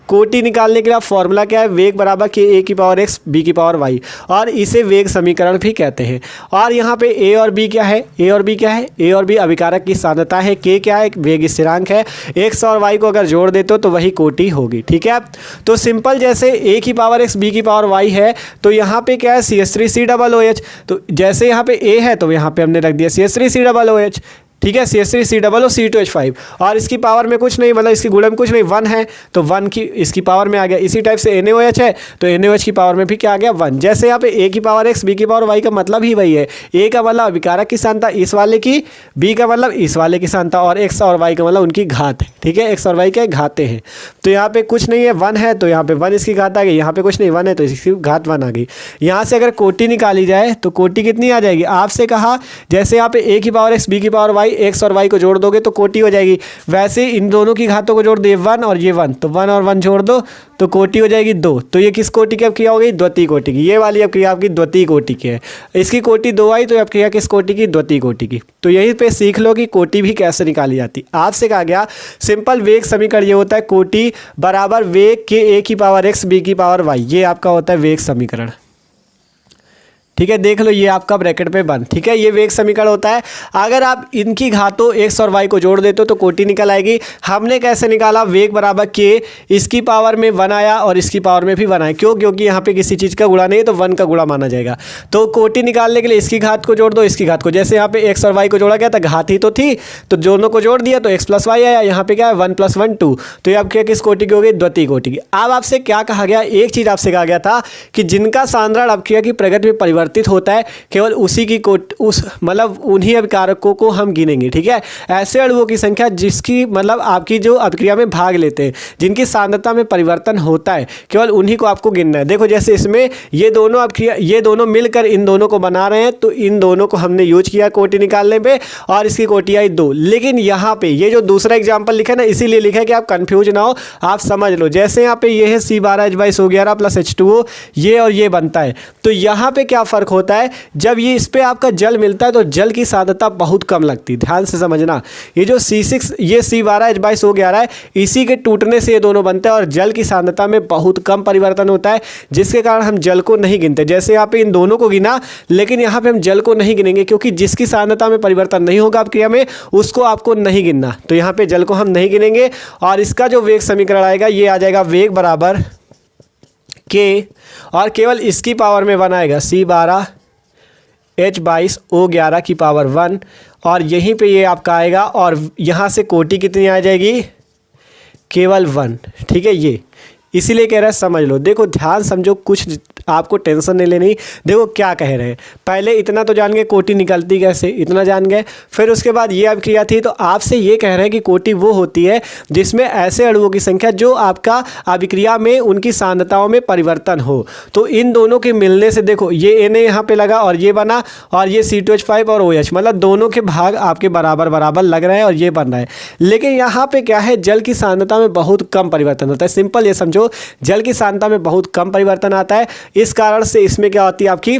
कोटि निकालने के लिए फॉर्मूला क्या है, वेग बराबर K A की पावर X B की पावर Y, और इसे वेग समीकरण भी कहते हैं। और यहाँ पे A और B क्या है, A और B क्या है, A और B अभिकारक की सांद्रता है, K क्या है, वेग स्थिरांक है, X और Y को अगर जोड़ देते हो तो वही कोटि होगी। ठीक है, तो सिंपल जैसे A की पावर X B की पावर Y है, तो यहाँ पे क्या है CH3COOH, तो जैसे यहाँ पे A है तो यहाँ पे हमने रख दिया CH3COOH। ठीक है, CH3COO C2H5, और इसकी पावर में कुछ नहीं, मतलब इसकी गुणा में कुछ नहीं, 1 है तो 1 की इसकी पावर में आ गया। इसी टाइप से NaOH है तो NaOH की पावर में भी क्या आ गया, 1। जैसे यहाँ पे A की पावर X B की पावर Y का मतलब ही वही है। A का मतलब अभिकारक की सांद्रता इस वाले की, B का मतलब इस वाले की सांद्रता, और X और Y का मतलब उनकी घात है। ठीक है, X और Y के घाते हैं। तो यहाँ पे कुछ नहीं है, 1 है तो यहाँ पे 1 इसकी घात आ गई, यहाँ पे कुछ नहीं, 1 है तो इसकी घात 1 आ गई। यहाँ से अगर कोटि निकाली जाए तो कोटि कितनी आ जाएगी, आपसे कहा जैसे यहाँ पे A की पावर X B की पावर Y, X और Y को जोड़ दोगे तो कोटि हो जाएगी। वैसे इन दोनों की घातों को जोड़ दे, 1 और ये 1, तो 1 और 1 जोड़ दो तो कोटि हो जाएगी 2। तो ये किस कोटि की अभिक्रिया हो गई, द्वितीय कोटि की। ये वाली अभिक्रिया आपकी द्वितीय कोटि की है। इसकी कोटि 2 आई तो अभिक्रिया किस कोटि की, द्वितीय कोटि की। तो यहीं पे सीख लो कि कोटि भी कैसे निकाली जाती। आपसे कहा गया सिंपल वेग समीकरण ये होता है, कोटि बराबर वेग K A की पावर X B की पावर Y, ये आपका होता है वेग समीकरण। ठीक है, देख लो ये आपका ब्रैकेट पे बन। ठीक है, ये वेग समीकरण होता है। अगर आप इनकी घातों X और Y को जोड़ देते हो तो कोटि निकल आएगी। हमने कैसे निकाला, वेग बराबर K, इसकी पावर में 1 आया और इसकी पावर में भी 1 आया। क्यों, क्योंकि यहाँ पे किसी चीज़ का गुणा नहीं है तो 1 का गुणा माना जाएगा। तो कोटि निकालने के लिए इसकी घात को जोड़ दो, इसकी घात को, जैसे यहाँ पे X और Y को जोड़ा गया था, घात ही तो थी, तो दोनों को जोड़ दिया तो X + Y आया। यहाँ पे क्या है, 1 + 1 2। तो ये अब क्या किस कोटि की हो गई, द्वितीय कोटि की। अब आपसे क्या कहा गया, एक चीज़ आपसे कहा गया था कि जिनका सांद्रण अभिक्रिया की प्रगति में परिवर्तित होता है केवल उसी की उस मतलब उन्हीं अभिकारकों को हम गिनेंगे। ठीक है, ऐसे अणुओं की संख्या जिसकी मतलब आपकी जो अभिक्रिया में भाग लेते हैं, जिनकी सांद्रता में परिवर्तन होता है, केवल उन्हीं को आपको गिनना है। देखो जैसे इसमें ये दोनों अभिक्रिया, ये दोनों मिलकर इन दोनों को बना रहे हैं, तो इन दोनों को हमने यूज किया कोटि निकालने पे, और इसकी कोटि आई 2। लेकिन यहाँ पे ये जो दूसरा एग्जाम्पल लिखा है ना, इसीलिए लिखा है कि आप कंफ्यूज ना हो, आप समझ लो। जैसे यहाँ पे ये है C12H22O + H2O, ये और ये बनता है, तो यहाँ पे क्या फर्क होता है, जब ये इस पे आपका जल मिलता है तो जल की सांद्रता बहुत कम लगती है। ध्यान से समझना, ये जो C6 ये C12H22O है, इसी के टूटने से ये दोनों बनते हैं और जल की सांद्रता में बहुत कम परिवर्तन होता है, जिसके कारण हम जल को नहीं गिनते। जैसे यहाँ पे इन दोनों को गिना, लेकिन यहाँ पे हम जल को नहीं गिनेंगे, क्योंकि जिसकी सांद्रता में परिवर्तन नहीं होगा अभिक्रिया में, उसको आपको नहीं गिनना। तो यहाँ पे जल को हम नहीं गिनेंगे, और इसका जो वेग समीकरण आएगा ये आ जाएगा वेग बराबर K, और केवल इसकी पावर में 1 आएगा, C12H22O की पावर 1, और यहीं पे ये आपका आएगा, और यहाँ से कोटि कितनी आ जाएगी, केवल 1। ठीक है, ये इसीलिए कह रहा है समझ लो। देखो ध्यान समझो, कुछ आपको टेंशन नहीं लेनी। देखो क्या कह रहे हैं, पहले इतना तो जान गए कोटि निकलती कैसे, इतना जान गए। फिर उसके बाद ये अभिक्रिया थी, तो आपसे ये कह रहे हैं कि कोटि वो होती है जिसमें ऐसे अणुओं की संख्या जो आपका अभिक्रिया में उनकी सांद्रताओं में परिवर्तन हो। तो इन दोनों के मिलने से देखो ये Na यहाँ पे लगा और ये बना, और ये C2H5 और OH, मतलब दोनों के भाग आपके बराबर बराबर लग रहे हैं और ये बन रहा है। लेकिन यहाँ पे क्या है, जल की सांद्रता में बहुत कम परिवर्तन होता है। सिंपल ये समझो, जल की सांद्रता में बहुत कम परिवर्तन आता है। इस कारण से इसमें क्या होती है आपकी,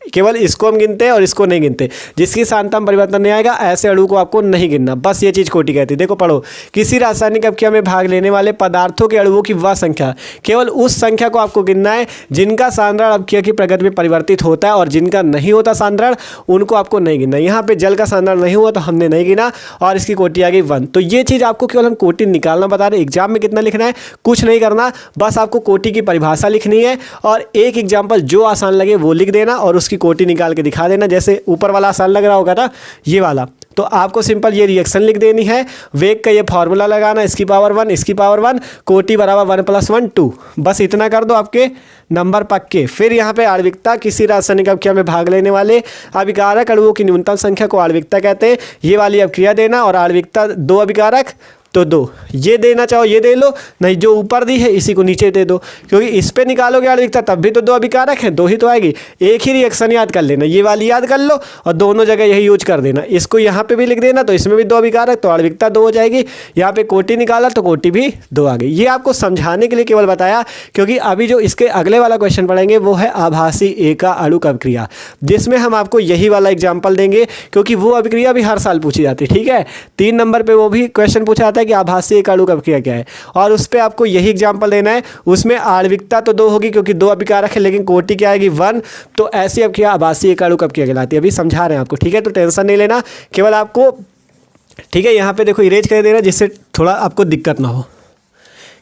केवल इसको हम गिनते हैं और इसको नहीं गिनते। जिसकी सांद्रता में परिवर्तन नहीं आएगा ऐसे अणु को आपको नहीं गिनना, बस ये चीज़ कोटि कहती है। देखो पढ़ो, किसी रासायनिक अभिक्रिया में भाग लेने वाले पदार्थों के अणुओं की वह संख्या, केवल उस संख्या को आपको गिनना है जिनका सांद्रण अभिक्रिया की प्रगति में परिवर्तित होता है, और जिनका नहीं होता सांद्रण उनको आपको नहीं गिनना। यहाँ पे जल का सांद्रण नहीं हुआ तो हमने नहीं गिना और इसकी कोटि आ गई 1। तो ये चीज़ आपको केवल हम कोटि निकालना बता रहे हैं। एग्जाम में कितना लिखना है, कुछ नहीं करना, बस आपको कोटि की परिभाषा लिखनी है और एक एग्जाम्पल जो आसान लगे वो लिख देना और उसकी कोटि निकाल के दिखा देना। जैसे ऊपर वाला आसान लग रहा होगा ना, ये वाला, तो आपको सिंपल ये रिएक्शन लिख देनी है, वेग का ये फॉर्मूला लगाना, इसकी पावर 1 इसकी पावर 1, कोटि बराबर 1 + 1 2, बस इतना कर दो आपके नंबर पक्के। फिर यहाँ पे आणविकता, किसी रासायनिक अभिक्रिया में भाग लेने वाले अभिकारक अणुओं की न्यूनतम संख्या को आणविकता कहते हैं। ये वाली अभिक्रिया देना, और आणविकता 2 अभिकारक तो 2, ये देना चाहो ये दे लो, नहीं जो ऊपर दी है इसी को नीचे दे दो, क्योंकि इस पे निकालोगे आणविकता तब भी तो 2 अभिकारक हैं, 2 ही तो आएगी। एक ही रिएक्शन याद कर लेना, ये वाली याद कर लो और दोनों जगह यही यूज कर देना। इसको यहाँ पे भी लिख देना, तो इसमें भी 2 अभिकारक, तो आणविकता 2 हो जाएगी। यहाँ पे कोटि निकाला तो कोटि भी 2 आ गई। ये आपको समझाने के लिए केवल बताया, क्योंकि अभी जो इसके अगले वाला क्वेश्चन पढ़ेंगे वो है आभासी एका अणुक अभिक्रिया, जिसमें हम आपको यही वाला एग्जाम्पल देंगे, क्योंकि वो अभिक्रिया भी हर साल पूछी जाती है। ठीक है, 3 नंबर पर वो भी क्वेश्चन पूछा जाता है कि आभासी एका अणुक अभिक्रिया क्या है, और उस पर आपको यही एग्जाम्पल देना है। उसमें आणविकता तो 2 होगी क्योंकि 2 अभिकारक है, लेकिन कोटि क्या आएगी 1। तो ऐसी अभिक्रिया आभासी एका अणुक अभिक्रिया कहलाती है। अभी समझा रहे हैं आपको, ठीक है, तो टेंशन नहीं लेना, केवल आपको, ठीक है, यहाँ पे देखो इरेज कर देना जिससे थोड़ा आपको दिक्कत ना हो।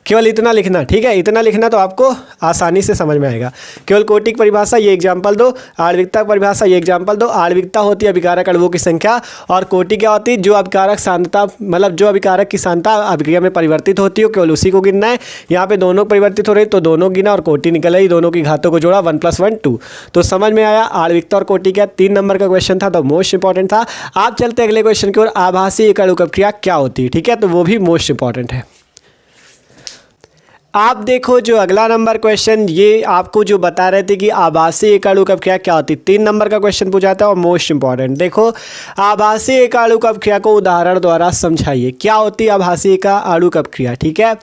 केवल इतना लिखना, ठीक है, इतना लिखना तो आपको आसानी से समझ में आएगा। केवल कोटि की परिभाषा ये एग्जाम्पल दो, आणविकता की परिभाषा ये एग्जाम्पल दो। आणविकता होती है अभिकारक अणुओं की संख्या, और कोटि क्या होती है, जो अभिकारक सांद्रता, मतलब जो अभिकारक की सांद्रता अभिक्रिया में परिवर्तित होती हो, केवल उसी को गिनना है। यहाँ पे दोनों परिवर्तित हो रही तो दोनों गिना और कोटि निकल आई, दोनों की घातों को जोड़ा 1 + 1 2। तो समझ में आया आणविकता और कोटि क्या। 3 नंबर का क्वेश्चन था तो मोस्ट इंपॉर्टेंट था। आप चलते अगले क्वेश्चन की ओर, आभासी एका अणुक अभिक्रिया क्या होती है, ठीक है, तो वो भी मोस्ट इंपॉर्टेंट है। आप देखो जो अगला नंबर क्वेश्चन, ये आपको जो बता रहे थे कि आभासी एका अणुक अभिक्रिया क्या होती है, 3 नंबर का क्वेश्चन पूछा था और मोस्ट इंपॉर्टेंट। देखो आभासी एका अणुक अभिक्रिया को उदाहरण द्वारा समझाइए, क्या होती है आभासी एका अणुक अभिक्रिया, ठीक है।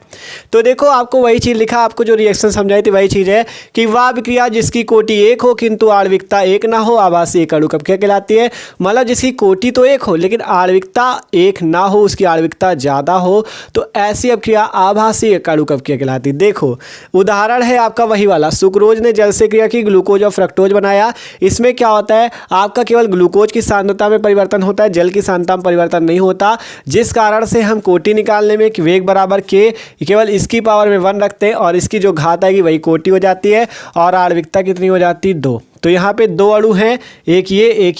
तो देखो आपको वही चीज़ लिखा, आपको जो रिएक्शन समझाई थी वही चीज़ है कि वह अभिक्रिया जिसकी कोटि 1 हो किंतु आणविकता 1 ना हो, आभासी एका अणुक अभिक्रिया कहलाती है। मतलब जिसकी कोटि तो 1 हो लेकिन आणविकता 1 ना हो, उसकी आणविकता ज़्यादा हो, तो ऐसी अभिक्रिया आभासी एका अणुक अभिक्रिया कहलाती है। देखो उदाहरण है आपका वही वाला, सुक्रोज ने जल से क्रिया की, ग्लूकोज और फ्रक्टोज बनाया। इसमें क्या होता है, आपका केवल ग्लूकोज की सांद्रता में परिवर्तन होता है, जल की सांद्रता में परिवर्तन नहीं होता, जिस कारण से हम कोटि निकालने में वेग बराबर के केवल इसकी पावर में 1 रखते हैं और इसकी जो घात आएगी वही कोटि हो जाती है, और आणविकता कितनी हो जाती है 2। तो यहाँ पे 2 अणु हैं, एक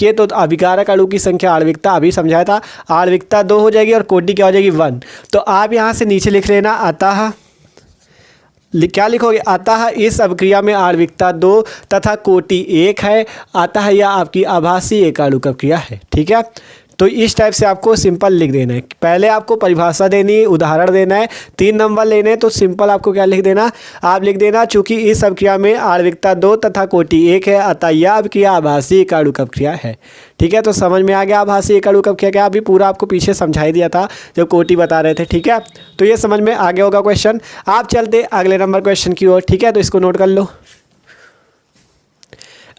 ये, तो अभिकारक अणु की संख्या आणविकता अभी समझाया था, आणविकता 2 हो जाएगी और कोटि क्या हो जाएगी 1। तो आप यहाँ से नीचे लिख लेना, अतः क्या लिखोगे, अतः इस अभिक्रिया में आणविकता 2 तथा कोटि 1 है, अतः यह आपकी आभासी एका अणुक अभिक्रिया है, ठीक है। तो इस टाइप से आपको सिंपल लिख देना है, पहले आपको परिभाषा देनी है, उदाहरण देना है, 3 नंबर लेने हैं, तो सिंपल आपको क्या लिख देना, आप लिख देना चूंकि इस अभिक्रिया में आणविकता 2 तथा कोटि 1 है, अतः यह अभिक्रिया आभासी एका अणुक अभिक्रिया है, ठीक है। तो समझ में आ गया आभासी एका अणुक अभिक्रिया क्या, अभी पूरा आपको पीछे समझाई दिया था जब कोटि बता रहे थे, ठीक है। तो ये समझ में आ गया होगा क्वेश्चन। आप चलते अगले नंबर क्वेश्चन की ओर, ठीक है, तो इसको नोट कर लो।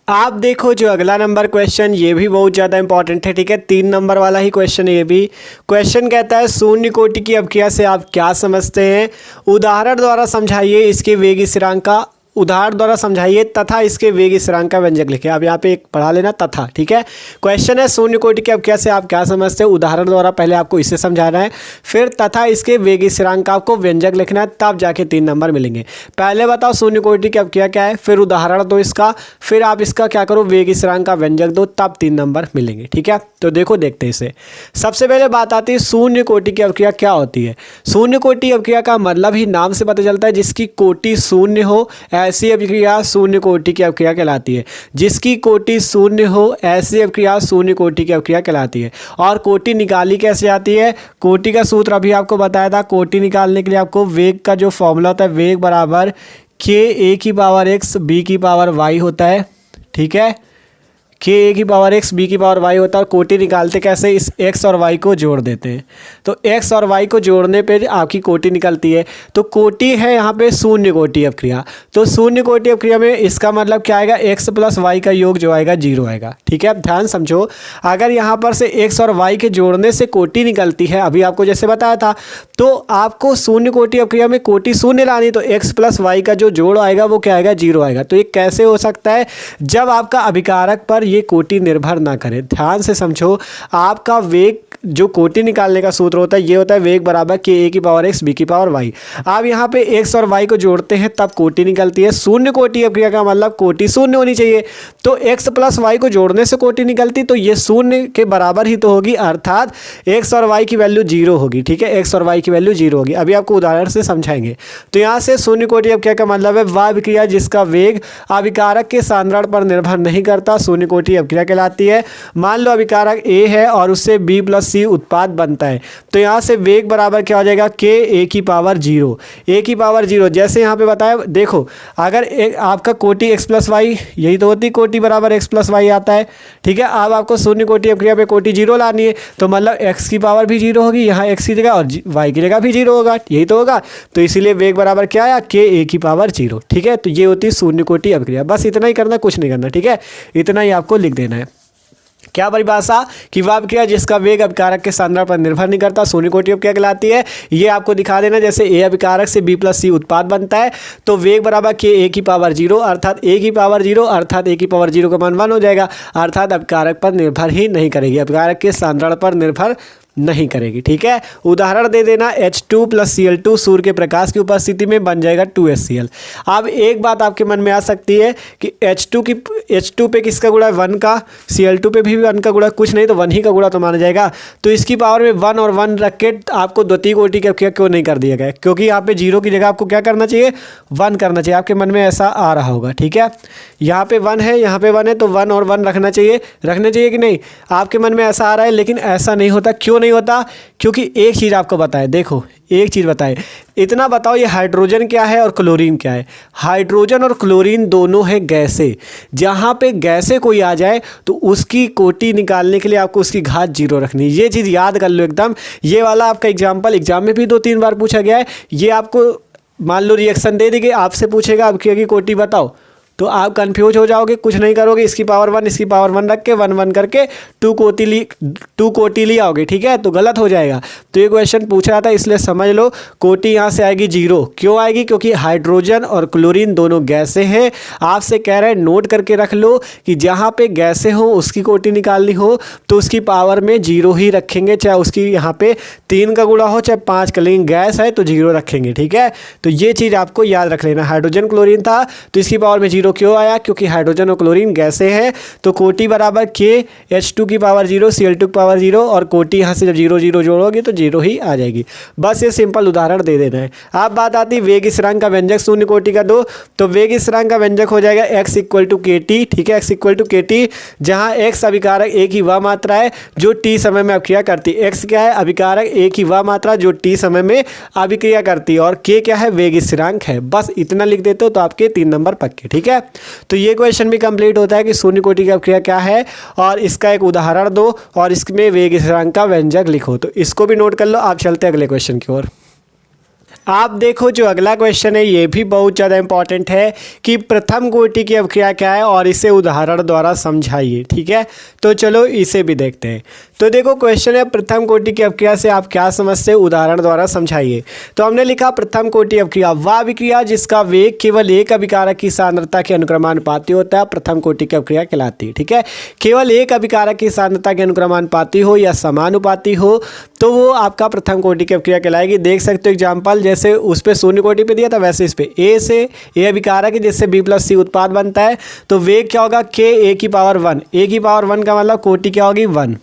आप देखो जो अगला नंबर क्वेश्चन, ये भी बहुत ज़्यादा इंपॉर्टेंट है, ठीक है, 3 नंबर वाला ही क्वेश्चन है ये भी। क्वेश्चन कहता है शून्य कोटि की अभिक्रिया से आप क्या समझते हैं, उदाहरण द्वारा समझाइए, इसके वेग स्थिरांक का उदाहरण द्वारा समझाइए तथा इसके वेग स्थिरांक का व्यंजक लिखें। अब यहाँ पे एक पढ़ा लेना तथा, ठीक है। क्वेश्चन है शून्य कोटि की अभिक्रिया से आप क्या समझते हैं, उदाहरण द्वारा पहले आपको इसे समझाना है, फिर तथा इसके वेग स्थिरांक का आपको व्यंजक लिखना है, तब जाके 3 नंबर मिलेंगे। पहले बताओ शून्य कोटि की अभिक्रिया क्या है, फिर उदाहरण दो इसका, फिर आप इसका क्या करो वेग स्थिरांक का व्यंजक दो, तब 3 नंबर मिलेंगे, ठीक है। तो देखो देखते हैं इसे। सबसे पहले बात आती है शून्य कोटि की अभिक्रिया क्या होती है। शून्य कोटि अभिक्रिया का मतलब ही नाम से पता चलता है जिसकी कोटि शून्य हो, ऐसी अभिक्रिया शून्य कोटि की अभिक्रिया कहलाती है। जिसकी कोटि शून्य हो ऐसी अभिक्रिया शून्य कोटि की अभिक्रिया कहलाती है। और कोटि निकाली कैसे आती है? कोटि का सूत्र अभी आपको बताया था। कोटि निकालने के लिए आपको वेग का जो फॉर्मूला होता है, वेग बराबर के ए की पावर एक्स बी की पावर वाई होता है। ठीक है, के ए की पावर एक्स बी की पावर वाई होता है। और कोटि निकालते कैसे? इस एक्स और वाई को जोड़ देते हैं। तो एक्स और वाई को जोड़ने पे आपकी कोटि निकलती है। तो कोटि है यहाँ पे शून्य कोटि अभिक्रिया। तो शून्य कोटि अभिक्रिया में इसका मतलब क्या आएगा? एक्स प्लस वाई का योग जो आएगा 0 आएगा। ठीक है, अब ध्यान समझो, अगर यहाँ पर से एक्स और वाई के जोड़ने से कोटि निकलती है, अभी आपको जैसे बताया था, तो आपको शून्य कोटि अभिक्रिया में कोटि शून्य लानी, तो एक्स प्लस वाई का जो जोड़ आएगा वो क्या आएगा? 0 आएगा। तो ये कैसे हो सकता है? जब आपका अभिकारक पर ये कोटि निर्भर ना करे। ध्यान से समझो, आपका वेग जो कोटि निकालने का सूत्र होता है ये होता है वेग बराबर के ए की पावर एक्स बी की पावर वाई। आप यहाँ पे एक्स और वाई को जोड़ते हैं तब कोटि निकलती है। शून्य कोटि अभिक्रिया का मतलब कोटि शून्य होनी चाहिए। तो एक्स प्लस वाई को जोड़ने से कोटि निकलती, तो ये शून्य के बराबर ही तो होगी, अर्थात एक्स और वाई की वैल्यू 0 होगी। ठीक है, एक्स और वाई की वैल्यू 0 होगी। अभी आपको उदाहरण से समझाएंगे। तो यहाँ से शून्य कोटि अभिक्रिया का मतलब है वह अभिक्रिया जिसका वेग अभिकारक के सांद्रण पर निर्भर नहीं करता, शून्य कोटि अभिक्रिया कहलाती है। मान लो अभिकारक ए है और उससे बी प्लस सी उत्पाद बनता है, तो यहाँ से वेग बराबर क्या हो जाएगा? के ए की पावर 0। ए की पावर 0 जैसे यहाँ पे बताया, देखो अगर आपका कोटि एक्स प्लस वाई, यही तो होती कोटि बराबर एक्स प्लस वाई आता है। ठीक है, अब आपको शून्य कोटि अभिक्रिया पे कोटि 0 लानी है, तो मतलब एक्स की पावर भी 0 होगी, यहाँ एक्स की जगह, और वाई की जगह भी 0 होगा, यही तो होगा। तो इसीलिए वेग बराबर क्या आया? के ए की पावर 0। ठीक है, तो ये होती है शून्य कोटि अभिक्रिया। बस इतना ही करना, कुछ नहीं करना। ठीक है, इतना ही आपको लिख देना है। क्या परिभाषा? कि वह अभिक्रिया जिसका वेग अभिकारक के सांद्रण पर निर्भर नहीं करता, शून्य कोटि अभिक्रिया कहलाती है। ये आपको दिखा देना, जैसे ए अभिकारक से बी प्लस सी उत्पाद बनता है, तो वेग बराबर के ए की पावर 0, अर्थात ए की पावर 0, अर्थात ए की पावर 0 का मान 1 हो जाएगा, अर्थात अभिकारक पर निर्भर ही नहीं करेगी, अभिकारक के सांद्रण पर निर्भर नहीं करेगी। ठीक है, उदाहरण दे देना, H2 प्लस Cl2 सूर्य के प्रकाश की उपस्थिति में बन जाएगा 2HCl। अब एक बात आपके मन में आ सकती है कि H2 पे किसका गुणा है? 1 का। Cl2 पे भी 1 का गुणा, कुछ नहीं तो 1 ही का गुणा तो माना जाएगा। तो इसकी पावर में 1 और 1 रख के आपको द्वितीय कोटि की अभिक्रिया क्यों नहीं कर दिया गया? क्योंकि यहाँ पे 0 की जगह आपको क्या करना चाहिए? 1 करना चाहिए। आपके मन में ऐसा आ रहा होगा। ठीक है, यहाँ पे 1 है, यहाँ पे 1 है, तो 1 और 1 रखना चाहिए कि नहीं? आपके मन में ऐसा आ रहा है, लेकिन ऐसा नहीं होता। क्यों नहीं होता? क्योंकि एक चीज़ आपको बताए, देखो एक चीज़ बताए, इतना बताओ, ये हाइड्रोजन क्या है और क्लोरीन क्या है? हाइड्रोजन और क्लोरीन दोनों हैं गैसें। जहाँ पे गैसें कोई आ जाए तो उसकी कोटि निकालने के लिए आपको उसकी घात 0 रखनी है। ये चीज़ याद कर लो एकदम। ये वाला आपका एग्जाम में भी 2-3 बार पूछा गया है। ये आपको मान लो रिएक्शन दे दी, आपसे पूछेगा अभिक्रिया की कोटि बताओ, तो आप कंफ्यूज हो जाओगे, कुछ नहीं करोगे, इसकी पावर 1 इसकी पावर 1 रख के 1 करके 2 कोटि ले आओगे। ठीक है, तो गलत हो जाएगा। तो ये क्वेश्चन पूछ रहा था, इसलिए समझ लो कोटि यहाँ से आएगी 0। क्यों आएगी? क्योंकि हाइड्रोजन और क्लोरीन दोनों गैसें हैं। आपसे कह रहे हैं नोट करके रख लो कि जहाँ पे गैसें हो उसकी कोटि निकालनी हो तो उसकी पावर में 0 ही रखेंगे, चाहे उसकी यहाँ पे 3 का गुणा हो चाहे 5 का, लेकिन गैस है तो 0 रखेंगे। ठीक है, तो ये चीज़ आपको याद रख लेना। हाइड्रोजन क्लोरीन था तो इसकी पावर में 0 क्यों आया? क्योंकि हाइड्रोजन और क्लोरीन गैसें हैं। तो कोटि बराबर के H2 की पावर 0 Cl2 की पावर 0, और कोटि यहाँ से जब 0 0 जोड़ोगे तो 0 ही आ जाएगी। बस ये सिंपल उदाहरण दे देना है। अब बात आती है वेग स्थिरांक का व्यंजक शून्य कोटि का 2, तो वेग स्थिरांक का व्यंजक हो जाएगा x = kT। ठीक है, x = kT, जहाँ x अभिकारक A की वह मात्रा है जो t समय में अभिक्रिया करती है। x क्या है? अभिकारक A की वह मात्रा जो t समय में अभिक्रिया करती है, और k क्या है? वेग स्थिरांक है। बस इतना लिख देते हो तो आपके 3 नंबर पक्के। ठीक है, तो ये क्वेश्चन भी कंप्लीट होता है कि शून्य कोटि की अभिक्रिया क्या है, और इसका एक उदाहरण दो और इसमें वेग स्थिरांक का व्यंजक लिखो। तो इसको भी नोट कर लो। आप चलते हैं अगले क्वेश्चन की ओर। आप देखो जो अगला क्वेश्चन है ये भी बहुत ज़्यादा इंपॉर्टेंट है कि प्रथम कोटि की अभिक्रिया क्या है और इसे उदाहरण द्वारा समझाइए। ठीक है, तो चलो इसे भी देखते हैं। तो देखो क्वेश्चन है प्रथम कोटि की अभिक्रिया से आप क्या समझते हैं, उदाहरण द्वारा समझाइए। तो हमने लिखा प्रथम कोटि अभिक्रिया वह अभिक्रिया जिसका वेग केवल एक अभिकारक की सांद्रता के अनुक्रमानुपाती होता है, प्रथम कोटि की अभिक्रिया कहलाती है। ठीक है, केवल एक अभिकारक की सांद्रता के अनुक्रमानुपाती हो या समानुपाती हो तो वो आपका प्रथम कोटि की अभिक्रिया कहलाएगी। देख सकते हो एग्जाम्पल, जैसे उस पर शून्य कोटि पे दिया था वैसे इस पे ए अभिकारक है जिससे बी प्लस सी उत्पाद बनता है, तो वेग क्या होगा? के ए की पावर 1। ए की पावर 1 का मतलब कोटि क्या होगी? 1।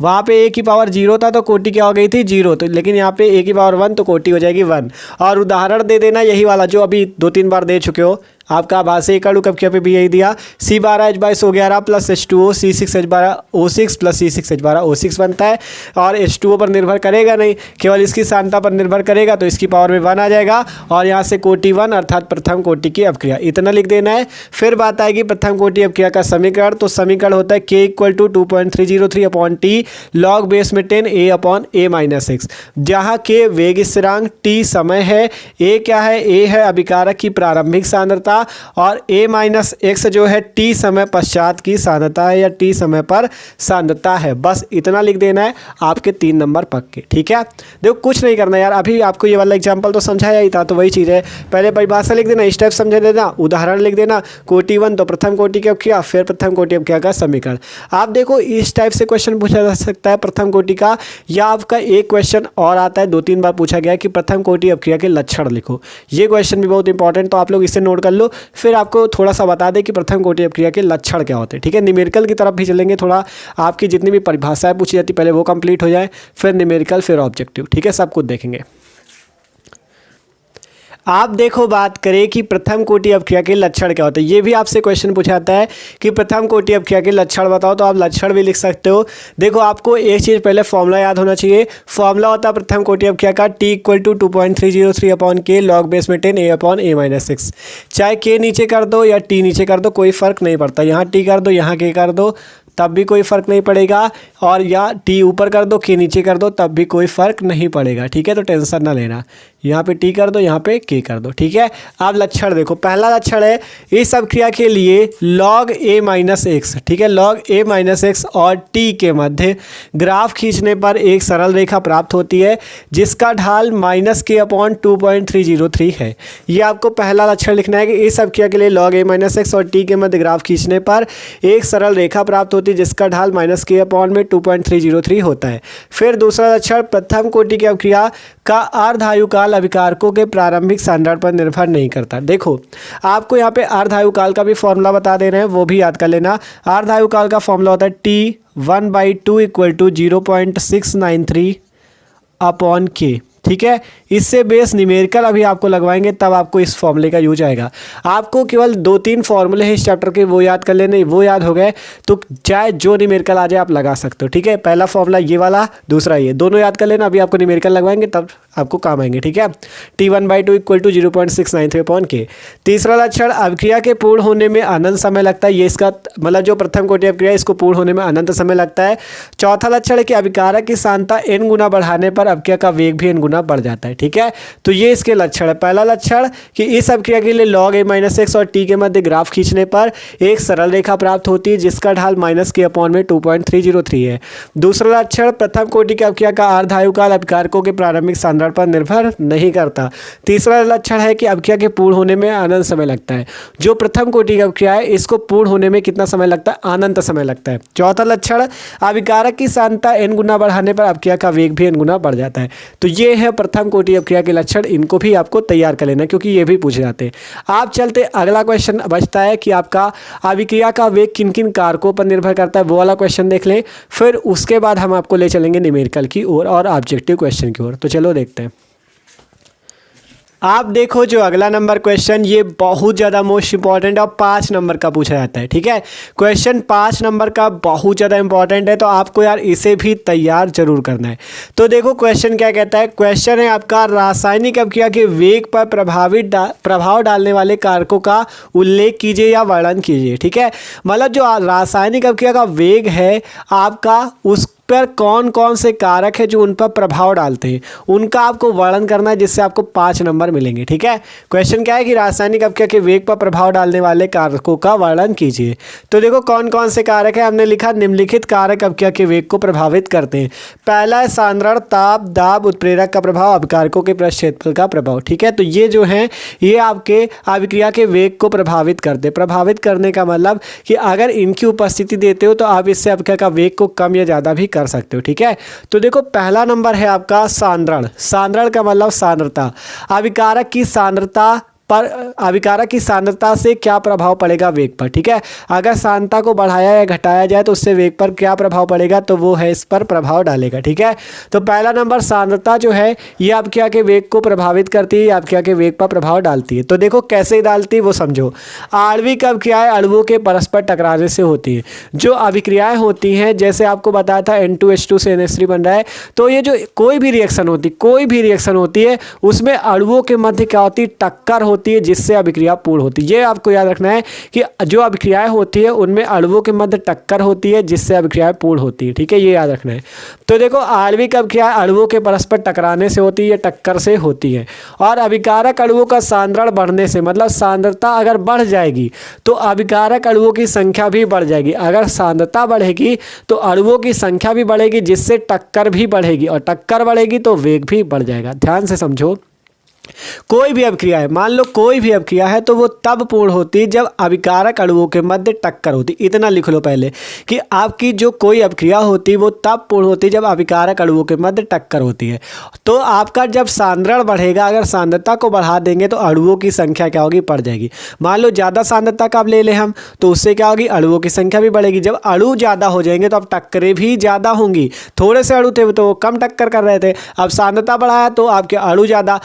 वहाँ पे ए की पावर 0 था तो कोटि क्या हो गई थी 0, तो लेकिन यहाँ पे ए की पावर 1 तो कोटि हो जाएगी 1। और उदाहरण दे देना यही वाला जो अभी 2-3 बार दे चुके हो आपका आभासी एकड़ कब क्या पे भी यही दिया, C12H22O11 plus H2O C6H12O6 plus C6H12O6 बनता है। और H2O पर निर्भर करेगा नहीं, केवल इसकी सांद्रता पर निर्भर करेगा, तो इसकी पावर में 1 आ जाएगा और यहाँ से कोटि 1 अर्थात प्रथम कोटि की अपक्रिया, इतना लिख देना है। फिर बात आएगी प्रथम कोटि अपक्रिया का समीकरण, तो समीकरण होता है K = 2.303/T log बेस में 10 A/A-x, जहाँ K वेग स्थिरांक, T समय है, A क्या है, A है अभिकारक की प्रारंभिक सांद्रता और A-x जो है T समय पश्चात की सांद्रता है या T समय पर सांद्रता है। बस इतना लिख देना है, आपके 3 नंबर पक्के। ठीक है, देखो कुछ नहीं करना यार, अभी आपको ये वाला एग्जांपल तो समझाया ही था, तो वही चीज़ है, पहले परिभाषा लिख देना, स्टेप समझा देना, उदाहरण लिख देना, कोटि 1 तो प्रथम कोटि की अपक्रिया, फिर प्रथम कोटि अपक्रिया का समीकरण। आप देखो इस टाइप से क्वेश्चन पूछा जा सकता है प्रथम कोटि का, या आपका एक क्वेश्चन और आता है 2-3 बार पूछा गया कि प्रथम कोटि अपक्रिया के लक्षण लिखो। ये क्वेश्चन भी बहुत इंपॉर्टेंट, तो आप लोग इसे नोट कर लो, फिर आपको थोड़ा सा बता दें कि प्रथम कोटि अपक्रिया के लक्षण क्या होते हैं। ठीक है, न्यूमेरिकल की तरफ भी चलेंगे, थोड़ा आपकी जितनी भी परिभाषाएं पूछी जाती पहले वो कंप्लीट हो जाए, फिर न्यूमेरिकल, फिर ऑब्जेक्टिव। ठीक है, सब कुछ देखेंगे। आप देखो बात करें कि प्रथम कोटि अपक्रिया के लक्षण क्या होते हैं, ये भी आपसे क्वेश्चन पूछाता है कि प्रथम कोटि अपक्रिया के लक्षण बताओ, तो आप लक्षण भी लिख सकते हो। देखो आपको एक चीज़ पहले फॉर्मूला याद होना चाहिए, फॉर्मूला होता है प्रथम कोटि अपक्रिया का T = 2.303/K log बेस में 10 A/A-x। चाहे K नीचे कर दो या T नीचे कर दो, कोई फ़र्क नहीं पड़ता, यहाँ T कर दो यहाँ K कर दो तब भी कोई फ़र्क नहीं पड़ेगा, और या T ऊपर कर दो K नीचे कर दो तब भी कोई फ़र्क नहीं पड़ेगा। ठीक है, तो टेंशन ना लेना, यहाँ पे T कर दो यहाँ पे K कर दो। ठीक है, अब लक्षण देखो, पहला लक्षण है इस अपक्रिया के लिए log A-x, ठीक है, log A-x और T के मध्य ग्राफ खींचने पर एक सरल रेखा प्राप्त होती है जिसका ढाल -K/2.303 है। ये आपको पहला लक्षण लिखना है कि इस अपक्रिया के लिए log A-x और T के मध्य ग्राफ खींचने पर एक सरल रेखा प्राप्त होती है जिसका ढाल -K/2.303 होता है। फिर दूसरा लक्षण, प्रथम कोटि की अपक्रिया का अर्धायुकाल अभिकारकों के प्रारंभिक सांद्रण पर निर्भर नहीं करता। देखो आपको यहाँ पे अर्धायुकाल का भी फॉर्मूला बता दे रहे हैं, वो भी याद कर लेना। अर्धायुकाल का फॉर्मूला होता है T1/2 = 0.693/K। ठीक है, इससे बेस न्यूमेरिकल अभी आपको लगवाएंगे तब आपको इस फॉर्मूले का यूज आएगा। आपको केवल 2-3 फॉर्मूले हैं इस चैप्टर के, वो याद कर लेने, वो याद हो गए तो चाहे जो न्यूमेरिकल आ जाए आप लगा सकते हो। ठीक है, पहला फॉर्मूला ये वाला, दूसरा ये, दोनों याद कर लेना, अभी आपको न्यूमेरिकल लगवाएंगे तब आपको काम आएंगे। ठीक है, T1/2 = 0.693/K। तीसरा लक्षण, अपक्रिया के पूर्ण होने में अनंत समय लगता है, ये इसका मतलब जो प्रथम कोटि अपक्रिया इसको पूर्ण होने में अनंत समय लगता है। चौथा लक्षण है कि अभिकारक की सांद्रता n गुना बढ़ाने पर अपक्रिया का वेग भी n गुना बढ़ जाता है। ठीक है, तो ये इसके लक्षण है। पहला लक्षण कि इस अपक्रिया के लिए log A-x और T के मध्य ग्राफ खींचने पर एक सरल रेखा प्राप्त होती है जिसका ढाल -K/2.303 है। दूसरा लक्षण, प्रथम कोटि की अपक्रिया का अर्धायुकाल अभिकारकों के प्रारंभिक सांद्रण पर निर्भर नहीं करता। तीसरा लक्षण है कि अपक्रिया के पूर्ण होने में अनंत समय लगता है। जो प्रथम कोटि की अपक्रिया है इसको पूर्ण होने में कितना समय लगता है, अनंत समय लगता है। चौथा लक्षण, अभिकारक की सांद्रता n गुना बढ़ाने पर अपक्रिया का वेग भी n गुना बढ़ जाता है। तो ये है प्रथम कोटि अपक्रिया के लक्षण, इनको भी आपको तैयार कर लेना क्योंकि ये भी पूछे जाते हैं। आप चलते अगला क्वेश्चन बचता है कि आपका अभिक्रिया का वेग किन किन कारकों पर निर्भर करता है, वो वाला क्वेश्चन देख लें, फिर उसके बाद हम आपको ले चलेंगे न्यूमेरिकल की ओर और ऑब्जेक्टिव क्वेश्चन की ओर। तो चलो देखते हैं। आप देखो जो अगला नंबर क्वेश्चन, ये बहुत ज़्यादा मोस्ट इंपॉर्टेंट और 5 नंबर का पूछा जाता है। ठीक है, क्वेश्चन 5 नंबर का बहुत ज़्यादा इंपॉर्टेंट है, तो आपको यार इसे भी तैयार जरूर करना है। तो देखो क्वेश्चन क्या कहता है, क्वेश्चन है आपका रासायनिक अपक्रिया के वेग पर प्रभाव डालने वाले कारकों का उल्लेख कीजिए या वर्णन कीजिए। ठीक है, मतलब जो रासायनिक अपक्रिया का वेग है आपका, उस पर कौन कौन से कारक है जो उन पर प्रभाव डालते हैं, उनका आपको वर्णन करना है जिससे आपको 5 नंबर मिलेंगे। ठीक है, क्वेश्चन क्या है कि रासायनिक अपक्रिया के वेग पर प्रभाव डालने वाले कारकों का वर्णन कीजिए। तो देखो कौन कौन से कारक है, हमने लिखा निम्नलिखित कारक अपक्रिया के वेग को प्रभावित करते हैं। पहला है सांद्रण, ताप, दाब, उत्प्रेरक का प्रभाव, अभिकारकों के पृष्ठ क्षेत्रफल का प्रभाव। ठीक है, तो ये जो है ये आपके अभिक्रिया के वेग को प्रभावित करते हैं। प्रभावित करने का मतलब कि अगर इनकी उपस्थिति देते हो तो आप इससे अपक्रिया का वेग को कम या ज़्यादा भी कर सकते हो। ठीक है, तो देखो पहला नंबर है आपका सांद्रण। सांद्रण का मतलब सांद्रता, अभिकारक की सांद्रता पर अभिकारक की सांद्रता से क्या प्रभाव पड़ेगा वेग पर, ठीक है। अगर सांद्रता को बढ़ाया या घटाया जाए तो उससे वेग पर क्या प्रभाव पड़ेगा, तो वो है इस पर प्रभाव डालेगा, ठीक है। तो पहला नंबर सांद्रता जो है ये आपके आके वेग को प्रभावित करती है, आपके आके वेग पर प्रभाव डालती है। तो देखो कैसे डालती है वो समझो। आणविक अभिक्रियाएं अणुओं के परस्पर टकराने से होती है। जो अभिक्रियाएं होती हैं, जैसे आपको बताया था N2H2 से NH3 बन रहा है, तो ये जो कोई भी रिएक्शन होती है उसमें अणुओं के मध्य क्या होती है, टक्कर होती है, जिससे अभिक्रिया पूर्ण होती है। ये आपको याद रखना है कि जो अभिक्रियाएं होती है उनमें अणुओं के मध्य टक्कर होती है, जिससे अभिक्रियाएं पूर्ण होती है, ठीक है, ये याद रखना है। तो देखो आणविक अभिक्रिया अणुओं के परस्पर टकराने से होती है, टक्कर से होती है। और अभिकारक अणुओं का सांद्रण बढ़ने से, मतलब सांद्रता अगर बढ़ जाएगी तो अभिकारक अणुओं की संख्या भी बढ़ जाएगी। अगर सांद्रता बढ़ेगी तो अणुओं की संख्या भी बढ़ेगी, जिससे टक्कर भी बढ़ेगी, और टक्कर बढ़ेगी तो वेग भी बढ़ जाएगा। ध्यान से समझो। कोई भी अभिक्रिया है, मान लो कोई भी अभिक्रिया है, तो वो तब पूर्ण होती है जब अभिकारक अणुओं के मध्य टक्कर होती। इतना लिख लो पहले कि आपकी जो कोई अभिक्रिया होती है वो तब पूर्ण होती है जब अभिकारक अणुओं के मध्य टक्कर होती है। तो आपका जब सांद्रण बढ़ेगा, अगर सांद्रता को बढ़ा देंगे तो अणुओं की संख्या क्या होगी, बढ़ जाएगी। मान लो ज़्यादा सांद्रता का आप ले लें हम, तो उससे क्या होगी, अणुओं की संख्या भी बढ़ेगी। जब अणु ज़्यादा हो जाएंगे तो अब टक्करें भी ज़्यादा होंगी। थोड़े से अणु थे तो वो कम टक्कर कर रहे थे, अब सांद्रता बढ़ाया तो आपके अणु ज़्यादा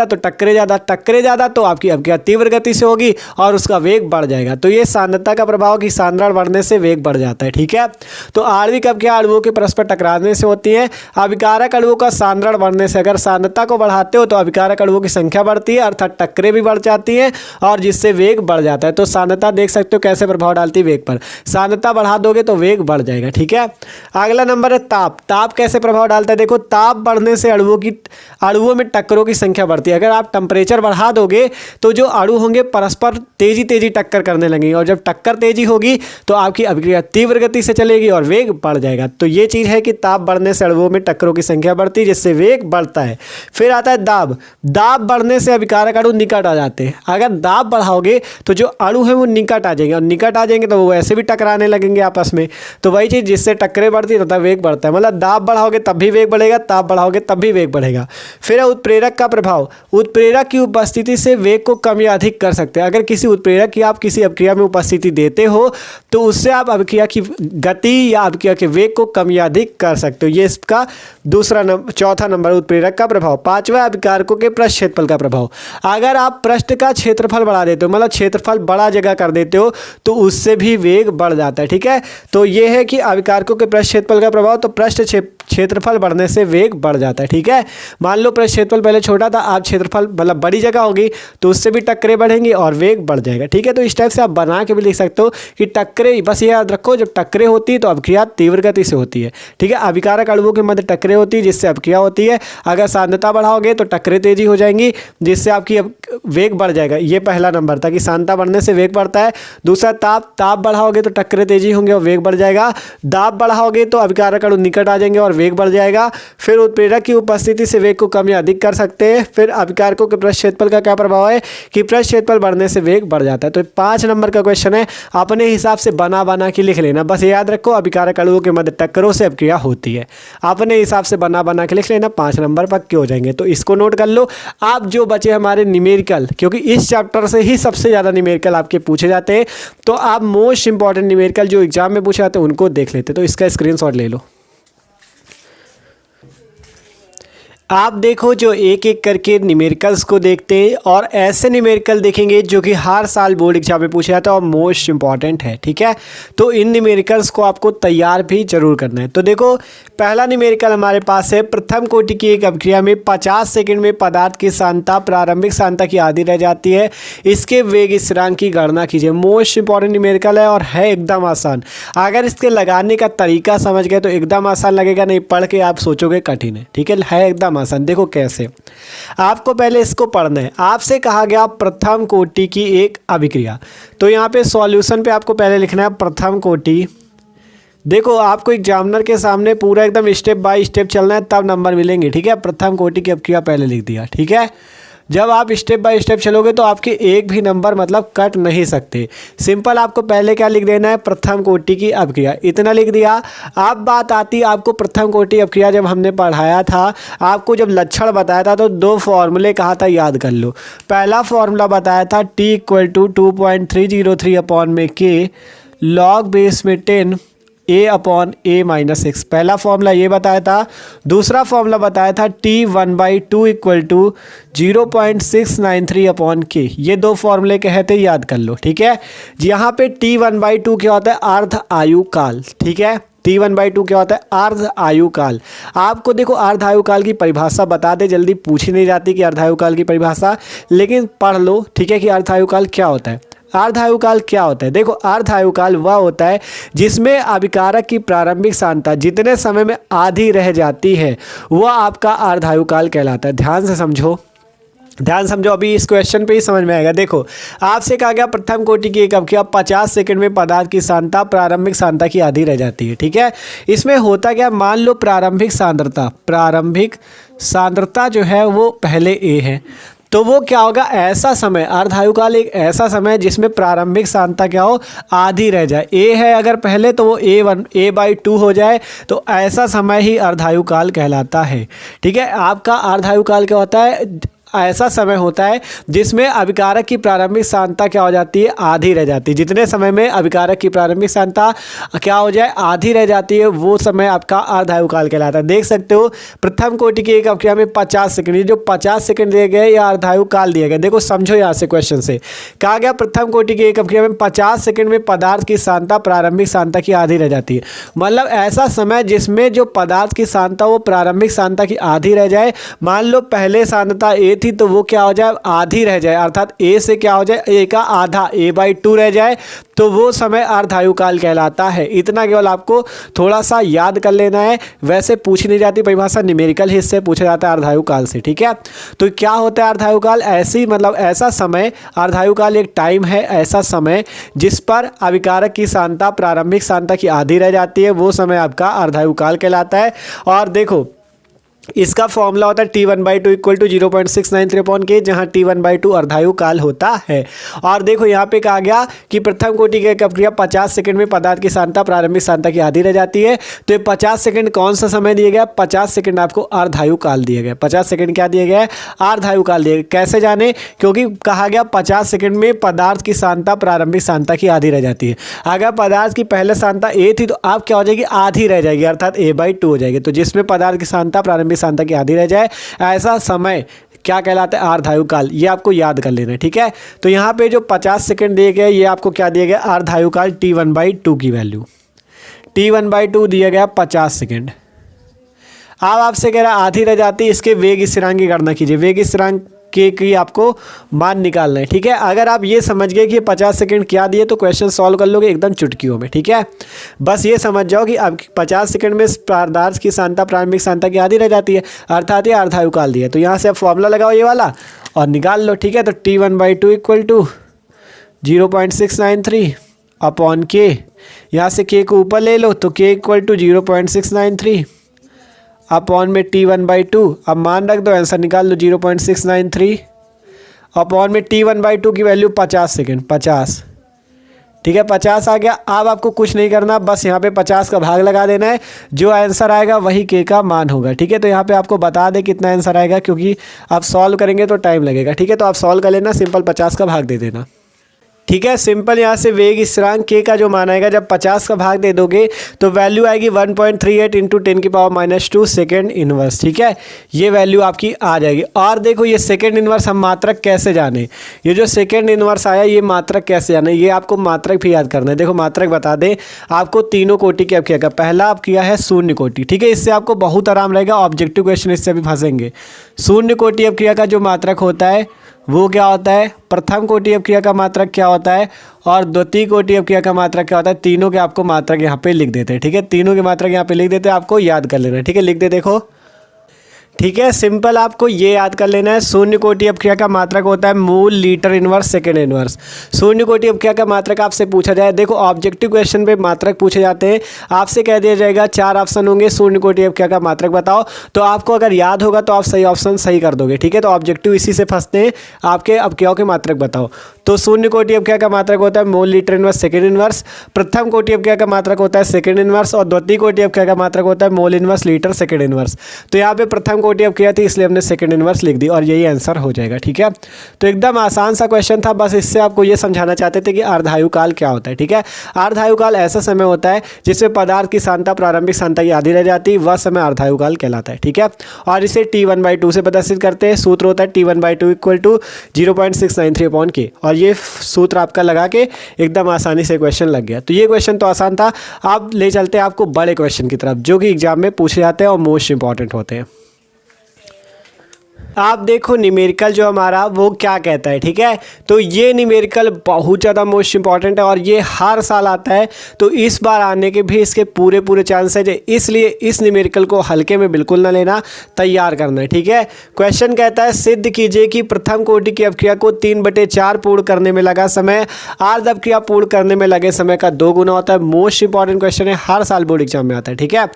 तो टक्करे ज़्यादा तो आपकी अभिक्रिया तीव्र गति से होगी और उसका वेग बढ़ जाएगा। तो ये सांद्रता का प्रभाव कि सांद्रण बढ़ने से वेग बढ़ जाता है, ठीक है। तो आणविक अभिक्रिया अणुओं के परस्पर टकराने से होती है। अभिकारक अणुओं का सांद्रण बढ़ने से, अगर सांद्रता को बढ़ाते हो तो अभिकारक अणुओं की संख्या बढ़ती है, अर्थात टक्करें भी बढ़ जाती हैं और जिससे वेग बढ़ जाता है। तो सांद्रता देख सकते हो कैसे प्रभाव डालती है वेग पर। सांद्रता बढ़ा दोगे तो वेग बढ़ जाएगा, ठीक है। अगला नंबर है ताप। ताप कैसे प्रभाव डालता है, देखो ताप बढ़ने से अणुओं में टक्करों की संख्या बढ़ती है। अगर आप टेम्परेचर बढ़ा दोगे तो जो अणु होंगे परस्पर तेजी टक्कर करने लगेंगे, और जब टक्कर तेजी होगी तो आपकी अभिक्रिया तीव्र गति से चलेगी और वेग बढ़ जाएगा। तो ये चीज़ है कि ताप बढ़ने से अणुओं में टक्करों की संख्या बढ़ती है, जिससे वेग बढ़ता है। फिर आता है दाब। दाब बढ़ने से अभिकारक अणु निकट आ जाते हैं। अगर दाब बढ़ाओगे तो जो अणु है वो निकट आ जाएंगे, और निकट आ जाएंगे तो वो ऐसे भी टकराने लगेंगे आपस में। तो वही चीज़, जिससे टक्करें बढ़ती है तथा वेग बढ़ता है। मतलब दाब बढ़ाओगे तब भी वेग बढ़ेगा, ताप बढ़ाओगे तब भी वेग बढ़ेगा। फिर उत्प्रेरक का प्रभाव। उत्प्रेरक की उपस्थिति से वेग को कम या अधिक कर सकते हैं। अगर किसी उत्प्रेरक की आप किसी अभिक्रिया में उपस्थिति देते हो तो उससे आप अभिक्रिया की गति या अभिक्रिया के वेग को कम या अधिक कर सकते हो। ये इसका चौथा नंबर उत्प्रेरक का प्रभाव। पांचवा अभिकारकों के पृष्ठ क्षेत्रफल का प्रभाव। अगर आप पृष्ठ का क्षेत्रफल बढ़ा देते हो, मतलब क्षेत्रफल बड़ा जगह कर देते हो, तो उससे भी वेग बढ़ जाता है, ठीक है। तो ये है कि अभिकारकों के पृष्ठ क्षेत्रफल का प्रभाव। तो पृष्ठ क्षेत्रफल बढ़ने से वेग बढ़ जाता है, ठीक है। मान लो पृष्ठ क्षेत्रफल पहले छोटा था, आप क्षेत्रफल मतलब बड़ी जगह होगी तो उससे भी टक्करें बढ़ेंगी और वेग बढ़ जाएगा, ठीक है। तो इस टाइप से आप बना के भी लिख सकते हो कि टक्करें, बस ये याद रखो, जब टक्करें होती है तो अभिक्रिया तीव्र गति से होती है, ठीक है। अभिकारक अणुओं के मध्य टक्करें होती है, जिससे अभिक्रिया होती है। अगर सांद्रता बढ़ाओगे तो टक्करें तेजी हो जाएंगी, जिससे आपकी वेग बढ़ जाएगा। ये पहला नंबर था कि सांद्रता बढ़ने से वेग बढ़ता है। दूसरा ताप बढ़ाओगे तो टक्करें तेजी होंगे और वेग बढ़ जाएगा। दाब बढ़ाओगे तो अभिकारक अणु निकट आ जाएंगे और वेग बढ़ जाएगा। फिर उत्प्रेरक की उपस्थिति से वेग को कम या अधिक कर सकते हैं। फिर अभिकारकों के पृष्ठ क्षेत्रफल का क्या प्रभाव है कि पृष्ठ क्षेत्रफल बढ़ने से वेग बढ़ जाता है। तो 5 नंबर का क्वेश्चन है, अपने हिसाब से बना के लिख लेना। बस याद रखो अभिकारक अणुओं के मध्य टक्करों से अभिक्रिया होती है। अपने हिसाब से बना के लिख लेना, 5 नंबर पक्के हो जाएंगे। तो इसको नोट कर लो। आप जो बचे हमारे न्यूमेरिकल, क्योंकि इस चैप्टर से ही सबसे ज़्यादा न्यूमेरिकल आपके पूछे जाते हैं, तो आप मोस्ट इंपॉर्टेंट न्यूमेरिकल जो एग्जाम में पूछे जाते हैं उनको देख लेते। तो इसका स्क्रीनशॉट ले लो। आप देखो जो एक एक करके न्यूमेरिकल्स को देखते हैं, और ऐसे न्यूमेरिकल देखेंगे जो कि हर साल बोर्ड एग्जाम में पूछा जाता है और मोस्ट इंपॉर्टेंट है, ठीक है। तो इन न्यूमेरिकल्स को आपको तैयार भी जरूर करना है। तो देखो पहला न्यूमेरिकल हमारे पास है, प्रथम कोटि की एक अभिक्रिया में 50 सेकंड में पदार्थ की सांद्रता प्रारंभिक सांद्रता की आधी रह जाती है, इसके वेग स्थिरांक की गणना कीजिए। मोस्ट इंपॉर्टेंट न्यूमेरिकल है और है एकदम आसान। अगर इसके लगाने का तरीका समझ गए तो एकदम आसान लगेगा, नहीं पढ़ के आप सोचोगे कठिन है, ठीक है एकदम आसान। देखो कैसे, आपको पहले इसको पढ़ना है। आपसे कहा गया प्रथम कोटि की एक अभिक्रिया, तो यहाँ पे सॉल्यूशन पे आपको पहले लिखना है प्रथम कोटि। देखो आपको एग्जामिनर के सामने पूरा एकदम स्टेप बाय स्टेप चलना है, तब नंबर मिलेंगे, ठीक है। प्रथम कोटि की अभिक्रिया पहले लिख दिया, ठीक है। जब आप स्टेप बाय स्टेप चलोगे तो आपके एक भी नंबर मतलब कट नहीं सकते। सिंपल आपको पहले क्या लिख देना है, प्रथम कोटि की अपक्रिया, इतना लिख दिया। अब बात आती है आपको प्रथम कोटि अपक्रिया जब हमने पढ़ाया था, आपको जब लक्षण बताया था तो दो फॉर्मूले कहा था याद कर लो। पहला फॉर्मूला बताया था t = 2.303/k log बेस में 10 a/a-x, पहला फॉर्मूला ये बताया था। दूसरा फॉर्मूला बताया था t1/2 = 0.693/k, ये दो फॉर्मूले कहे थे, याद कर लो। ठीक है, यहाँ पे t1/2 क्या होता है, अर्ध आयु काल। ठीक है, t1/2 क्या होता है, अर्ध आयु काल। आपको देखो अर्ध आयु काल की परिभाषा बता दे, जल्दी पूछी नहीं जाती कि अर्ध आयु काल की परिभाषा, लेकिन पढ़ लो। ठीक है, कि अर्ध आयु काल क्या होता है। अर्ध आयु काल क्या होता है, देखो अर्ध आयु काल वह होता है जिसमें अभिकारक की प्रारंभिक सांद्रता जितने समय में आधी रह जाती है वह आपका अर्ध आयु काल कहलाता है। ध्यान से समझो, ध्यान समझो, अभी इस क्वेश्चन पे ही समझ में आएगा। देखो आपसे कहा गया प्रथम कोटि की एक अपक्रिया 50 सेकंड में पदार्थ की सांद्रता प्रारंभिक सांद्रता की आधी रह जाती है। ठीक है, इसमें होता क्या, मान लो प्रारंभिक सांद्रता जो है वो पहले ए है, तो वो क्या होगा, ऐसा समय, अर्ध आयु काल एक ऐसा समय जिसमें प्रारंभिक सांद्रता क्या हो, आधी रह जाए। ए है अगर पहले तो वो a/2 हो जाए, तो ऐसा समय ही अर्ध आयु काल कहलाता है। ठीक है, आपका अर्ध आयु काल क्या होता है, ऐसा समय होता है जिसमें अभिकारक की प्रारंभिक सांद्रता क्या हो जाती है, आधी रह जाती है। जितने समय में अभिकारक की प्रारंभिक सांद्रता क्या हो जाए, आधी रह जाती है, वो समय आपका अर्ध आयु काल कहलाता है। देख सकते हो प्रथम कोटि की एक अपक्रिया में 50 सेकंड, ये जो 50 सेकंड दिए गए या अर्ध आयु काल दिए गए। देखो समझो, यहाँ से क्वेश्चन से कहा गया प्रथम कोटि की एक अपक्रिया में 50 सेकंड में पदार्थ की सांद्रता प्रारंभिक सांद्रता की आधी रह जाती है। मतलब ऐसा समय जिसमें जो पदार्थ की सांद्रता वो प्रारंभिक सांद्रता की आधी रह जाए। मान लो पहले सांद्रता ए थी तो वो क्या हो जाए, आधी रह जाए, अर्थात ए से क्या हो जाए, ए का आधा, a/2 रह जाए, तो वो समय अर्ध आयु काल कहलाता है। इतना केवल आपको थोड़ा सा याद कर लेना है। वैसे पूछी नहीं जाती परिभाषा, न्यूमेरिकल हिस्से पूछा जाता है अर्ध आयु काल से। ठीक है, तो क्या होता है अर्ध आयु काल, ऐसी मतलब ऐसा समय, अर्ध आयु काल एक टाइम है, ऐसा समय जिस पर अभिकारक की सांद्रता प्रारंभिक सांद्रता की आधी रह जाती है, वो समय आपका अर्ध आयु काल कहलाता है। और देखो इसका फॉर्मूला होता है t1/2 = 0.693/k, जहाँ t1/2 अर्धायु काल होता है। और देखो यहाँ पे कहा गया कि प्रथम कोटि की एक अपक्रिया 50 सेकंड में पदार्थ की सांद्रता प्रारंभिक सांद्रता की आधी रह जाती है। तो ये 50 सेकंड कौन सा समय दिया गया, 50 सेकंड आपको अर्धायु काल दिया गया। 50 सेकंड क्या दिया गया है, अर्धायु काल दिया गया। कैसे जाने, क्योंकि कहा गया 50 सेकंड में पदार्थ की सांद्रता प्रारंभिक सांद्रता की आधी रह जाती है। अगर पदार्थ की पहले सांद्रता ए थी तो आप क्या हो जाएगी, आधी रह जाएगी, अर्थात a/2 हो जाएगी। तो जिसमें पदार्थ की सांद्रता प्रारंभिक सांद्रता की आधी रह जाए, ऐसा समय क्या कहलाता है, अर्धायु काल। ये आपको याद कर लेना है। ठीक है, तो यहाँ पे जो 50 सेकंड दिए गए, ये आपको क्या दिया गया, अर्धायु काल t1/2 की वैल्यू, t1/2 दिया गया 50 सेकंड। अब आपसे कह रहा है आधी रह जाती है, इसके वेग स्थिरांक की गणना कीजिए। वेग स्थिरांक के की आपको मान निकालना है। ठीक है, अगर आप ये समझ गए कि 50 सेकंड क्या दिए तो क्वेश्चन सॉल्व कर लोगे एकदम चुटकियों में। ठीक है, बस ये समझ जाओ कि अब 50 सेकंड में पदार्थ की सांद्रता प्रारंभिक सांद्रता की आधी रह जाती है, अर्थात ये अर्धायु काल दिया। तो यहाँ से आप फॉर्मूला लगाओ ये वाला और निकाल लो। ठीक है, तो t1/2 = 0.693/k, यहाँ से k को ऊपर ले लो तो k = 0.693 अपॉन में t1/2, अब मान रख दो, आंसर निकाल लो 0.693 अपॉन में t1/2 की वैल्यू 50 सेकंड, 50। ठीक है, 50 आ गया। अब आपको कुछ नहीं करना, बस यहाँ पे 50 का भाग लगा देना है, जो आंसर आएगा वही k का मान होगा। ठीक है, तो यहाँ पे आपको बता दे कितना आंसर आएगा, क्योंकि आप सॉल्व करेंगे तो टाइम लगेगा। ठीक है, तो आप सॉल्व कर लेना, सिंपल 50 का भाग दे देना। ठीक है, सिंपल यहाँ से वेग स्थिरांक के का जो मान आएगा, जब 50 का भाग दे दोगे तो वैल्यू आएगी 1.38 × 10⁻⁻² सेकेंड इनवर्स। ठीक है, ये वैल्यू आपकी आ जाएगी। और देखो ये सेकेंड इनवर्स हम मात्रक कैसे जाने, ये जो सेकेंड इनवर्स आया ये मात्रक कैसे जाने, ये आपको मात्रक भी याद करना है। देखो मात्रक बता दें आपको, तीनों कोटि की अपक्रिया का पहला अपक्रिया है शून्य कोटि। ठीक है, इससे आपको बहुत आराम रहेगा, ऑब्जेक्टिव क्वेश्चन इससे भी फंसेंगे। शून्य कोटि अपक्रिया का जो मात्रक होता है वो क्या होता है, प्रथम कोटि अपक्रिया का मात्रक क्या होता है, और द्वितीय कोटि अपक्रिया का मात्रक क्या होता है। तीनों के आपको मात्रक यहाँ पे लिख देते हैं। ठीक है, तीनों के मात्रक यहाँ पे लिख देते हैं, आपको याद कर लेना है। ठीक है, लिख दे देखो। ठीक है, सिंपल आपको ये याद कर लेना है। शून्य कोटि अपक्रिया का मात्रक होता है मूल, लीटर इनवर्स, सेकंड इनवर्स। शून्य कोटि अपक्रिया का मात्रक आपसे पूछा जाए, देखो ऑब्जेक्टिव क्वेश्चन पे मात्रक पूछे जाते हैं, आपसे कह दिया जाएगा 4 ऑप्शन होंगे, शून्य कोटि अपक्रिया का मात्रक बताओ, तो आपको अगर याद होगा तो आप सही ऑप्शन सही कर दोगे। ठीक है, तो ऑब्जेक्टिव इसी से फंसते हैं, आपके अपक्रियाओं के मात्रक बताओ। तो शून्य कोटि अपक्रिया का मात्रक होता है मोल, लीटर इनवर्स, सेकंड इनवर्स। प्रथम कोटि अपक्रिया का मात्रक होता है सेकंड इनवर्स, और द्वितीय कोटि अपक्रिया का मात्रक होता है mole inverse, litre, second inverse. तो यहाँ पे प्रथम कोटि अपक्रिया थी इसलिए हमने सेकंड इनवर्स लिख दी और यही आंसर हो जाएगा। ठीक है, तो एकदम आसान सा क्वेश्चन था, बस इससे आपको ये समझाना चाहते थे कि अर्धायु काल क्या होता है। ठीक है, अर्धायु काल ऐसा समय होता है जिसमें पदार्थ की सांद्रता प्रारंभिक सांद्रता की आधी रह जाती है, वह समय अर्धायु काल कहलाता है। ठीक है, और इसे T1/2 से प्रदर्शित करते हैं। सूत्र होता है T1/2 = 0.693/K, और ये सूत्र आपका लगा के एकदम आसानी से क्वेश्चन लग गया। तो ये क्वेश्चन तो आसान था। अब ले चलते हैं आपको बड़े क्वेश्चन की तरफ जो कि एग्जाम में पूछे जाते हैं और मोस्ट इंपॉर्टेंट होते हैं। आप देखो न्यूमेरिकल जो हमारा वो क्या कहता है। ठीक है, तो ये न्यूमेरिकल बहुत ज़्यादा मोस्ट इंपॉर्टेंट है और ये हर साल आता है, तो इस बार आने के भी इसके पूरे चांस है, इसलिए इस न्यूमेरिकल को हल्के में बिल्कुल ना लेना, तैयार करना है। ठीक है, क्वेश्चन कहता है सिद्ध कीजिए कि प्रथम कोटि की अपक्रिया को 3/4 पूर्ण करने में लगा समय अर्ध अपक्रिया पूर्ण करने में लगे समय का 2 गुना होता है। मोस्ट इंपॉर्टेंट क्वेश्चन है, हर साल बोर्ड एग्जाम में आता है। ठीक है,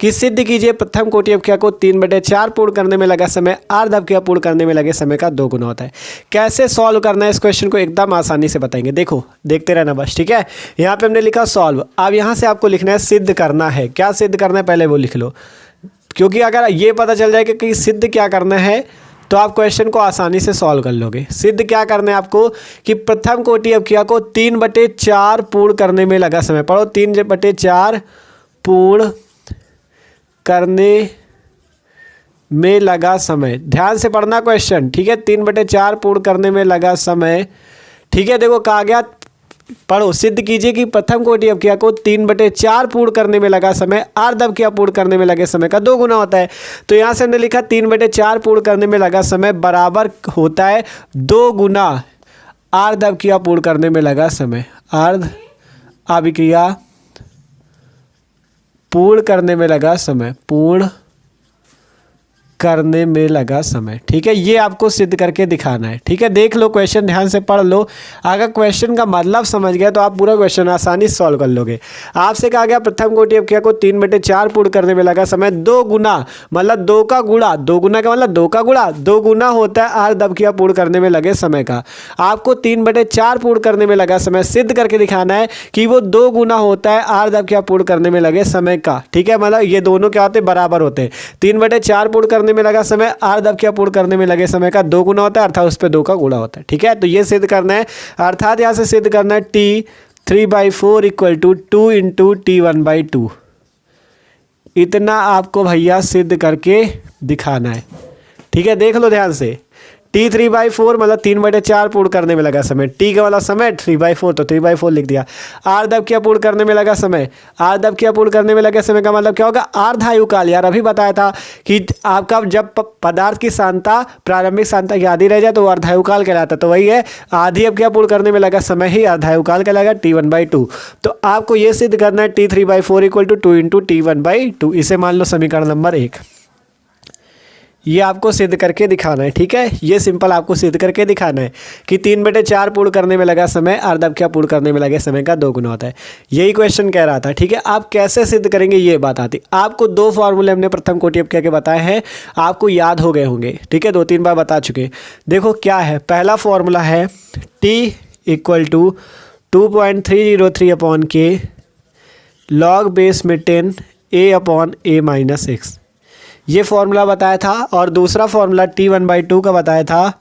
कि सिद्ध कीजिए प्रथम कोटि अपक्रिया को 3/4 पूर्ण करने में लगा समय अर्ध पूर्ण करने में लगे समय का 2 गुना होता है। कैसे सॉल्व करना है इस क्वेश्चन को एकदम आसानी से बताएंगे, देखो देखते रहना बस। ठीक है, यहाँ पे हमने लिखा सॉल्व, अब यहाँ से आपको लिखना है सिद्ध करना है। क्या सिद्ध करना है पहले वो लिख लो, क्योंकि अगर ये पता चल जाए कि सिद्ध क्या करना है तो आप क्वेश्चन को आसानी से सॉल्व कर लोगे। सिद्ध क्या करना है आपको कि प्रथम कोटि अपक्रिया को 3/4 पूर्ण करने में लगा समय, पढ़ो 3/4 पूर्ण करने में लगा समय, ध्यान से पढ़ना क्वेश्चन। ठीक है, 3/4 पूर्ण करने में लगा समय। ठीक है, देखो कहा गया पढ़ो, सिद्ध कीजिए कि प्रथम कोटि अपक्रिया को 3/4 पूर्ण करने में लगा समय अर्ध अपक्रिया पूर्ण करने में लगे समय का 2 गुना होता है। तो यहाँ से हमने लिखा 3/4 पूर्ण करने में लगा समय बराबर होता है 2 गुना अर्ध अपक्रिया पूर्ण करने में लगा समय, अर्ध अपक्रिया पूर्ण करने में लगा समय, पूर्ण करने में लगा समय। ठीक है, ये आपको सिद्ध करके दिखाना है। ठीक है, देख लो क्वेश्चन, ध्यान से पढ़ लो, अगर क्वेश्चन का मतलब समझ गया तो आप पूरा क्वेश्चन आसानी से सॉल्व कर लोगे। आपसे कहा गया प्रथम कोटि अपक्रिया को 3/4 पूर्ण करने में लगा समय 2 गुना, मतलब 2 का गुणा, 2 गुना का मतलब 2 का गुणा, 2 गुना होता है अर्ध अपक्रिया पूर्ण करने में लगे समय का। आपको 3/4 पूर्ण करने में लगा समय सिद्ध करके दिखाना है कि वो 2 गुना होता है अर्ध अपक्रिया पूर्ण करने में लगे समय का। ठीक है, मतलब ये दोनों क्या होते हैं, बराबर होते हैं। 3/4 पूर्ण करने में लगा समय अर्ध अपक्रिया पूर्ण करने में लगे समय का 2 गुना होता है, अर्थात उस पर 2 का गुणा होता है। ठीक है, तो ये सिद्ध करना है, अर्थात यहां से सिद्ध करना है T3/4 = 2 × T1/2। इतना आपको भैया सिद्ध करके दिखाना है। ठीक है, देख लो ध्यान से, T3/4 मतलब 3/4 पूर्ण करने में लगा समय, T का वाला समय 3/4 तो 3/4 लिख दिया। अर्ध अपक्रिया पूर्ण करने में लगा समय, अर्ध अपक्रिया पूर्ण करने में लगे समय का मतलब क्या होगा, अर्धायु काल। यार अभी बताया था कि आपका जब पदार्थ की सांद्रता प्रारंभिक सांद्रता की आधी रह जाए तो वो अर्धायु काल कहलाता है, तो वही है आधी अपक्रिया पूर्ण करने में लगा समय ही अर्धायु काल कहलाएगा, T1/2। तो आपको ये सिद्ध करना है T3/4 = 2 × T1/2। इसे मान लो समीकरण नंबर 1, ये आपको सिद्ध करके दिखाना है। ठीक है, ये सिंपल आपको सिद्ध करके दिखाना है कि 3/4 पूर्ण करने में लगा समय अर्ध अपक्रिया पूर्ण करने में लगे समय का 2 गुना होता है। यही क्वेश्चन कह रहा था। ठीक है, आप कैसे सिद्ध करेंगे ये बात आती। आपको 2 फॉर्मूले हमने प्रथम कोटि अपक्रिया के बताए हैं, आपको याद हो गए होंगे। ठीक है, 2-3 बार बता चुके। देखो क्या है, पहला फॉर्मूला है T = 2.303/K log बेस में 10 A/A-x, ये फॉर्मूला बताया था। और दूसरा फॉर्मूला T1/2 का बताया था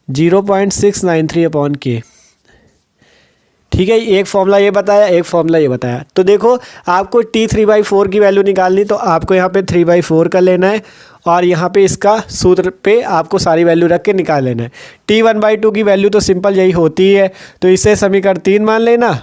0.693/K। ठीक है, एक फॉर्मूला ये बताया, एक फॉर्मूला ये बताया। तो देखो आपको T3/4 की वैल्यू निकालनी, तो आपको यहाँ पे 3/4 कर लेना है और यहाँ पे इसका सूत्र पे आपको सारी वैल्यू रख के निकाल लेना है। T1/2 की वैल्यू तो सिंपल यही होती है, तो इसे समीकरण 3 मान लेना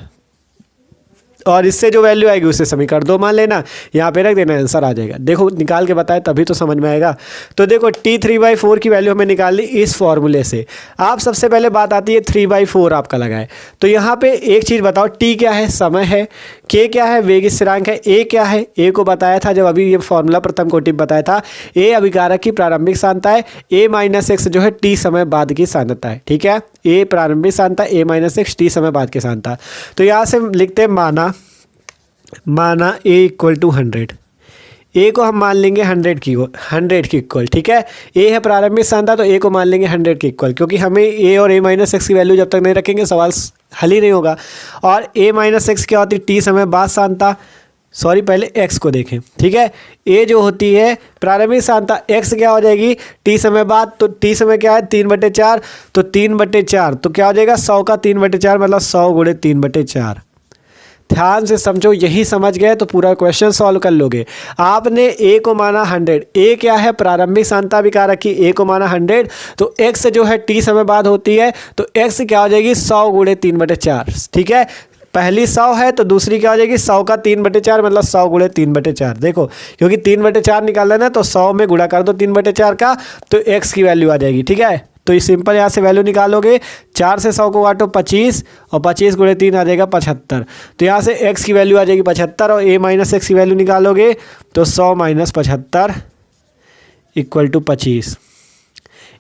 और इससे जो वैल्यू आएगी उसे समीकरण 2 मान लेना, यहाँ पे रख देना, आंसर आ जाएगा। देखो निकाल के बताए तभी तो समझ में आएगा। तो देखो T3/4 की वैल्यू हमें निकालनी इस फॉर्मूले से। आप सबसे पहले बात आती है 3/4 आपका लगा है, तो यहाँ पे एक चीज़ बताओ, T क्या है, समय है, के क्या है, वेग स्थिरांक है। ए क्या है, ए को बताया था जब अभी ये फॉर्मूला प्रथम कोटि में बताया था। ए अभिकारक की प्रारंभिक सांद्रता है, ए माइनस एक्स जो है टी समय बाद की सांद्रता है। ठीक है, ए प्रारंभिक सांद्रता, ए माइनस एक्स टी समय बाद की सांद्रता। तो यहाँ से लिखते हैं माना ए इक्वल टू 100। ए को हम मान लेंगे 100 की इक्वल। ठीक है, ए है प्रारंभिक सांद्रता तो ए को मान लेंगे 100 की इक्वल, क्योंकि हमें ए और ए माइनस एक्स की वैल्यू जब तक नहीं रखेंगे सवाल हल ही नहीं होगा। और ए माइनस एक्स क्या होती है, टी समय बाद सांद्रता। सॉरी, पहले एक्स को देखें। ठीक है, ए जो होती है प्रारंभिक सांद्रता, एक्स क्या हो जाएगी टी समय बाद, तो टी समय क्या है 3/4, तो 3/4 तो क्या हो जाएगा 100 का 3/4 मतलब 100 गुणे 3/4। ध्यान से समझो, यही समझ गए तो पूरा क्वेश्चन सॉल्व कर लोगे। आपने ए को माना 100, ए क्या है प्रारंभिक सांद्रता अभिकारक की, ए को माना 100, तो एक्स जो है टी समय बाद होती है, तो एक्स क्या हो जाएगी 100 गुणे 3/4। ठीक है, पहली 100 है तो दूसरी क्या हो जाएगी 100 का 3/4 मतलब 100 गुणे 3/4। देखो, क्योंकि 3/4 निकालना है ना, तो 100 में गुणा कर दो 3/4 का, तो एक्स की वैल्यू आ जाएगी। ठीक है, तो ये सिंपल यहाँ से वैल्यू निकालोगे, 4 से 100 को काटो 25 और 25 गुणे 3 आ जाएगा 75। तो यहाँ से x की वैल्यू आ जाएगी 75 और a माइनस एक्स की वैल्यू निकालोगे तो 100 minus 75 equal to 25।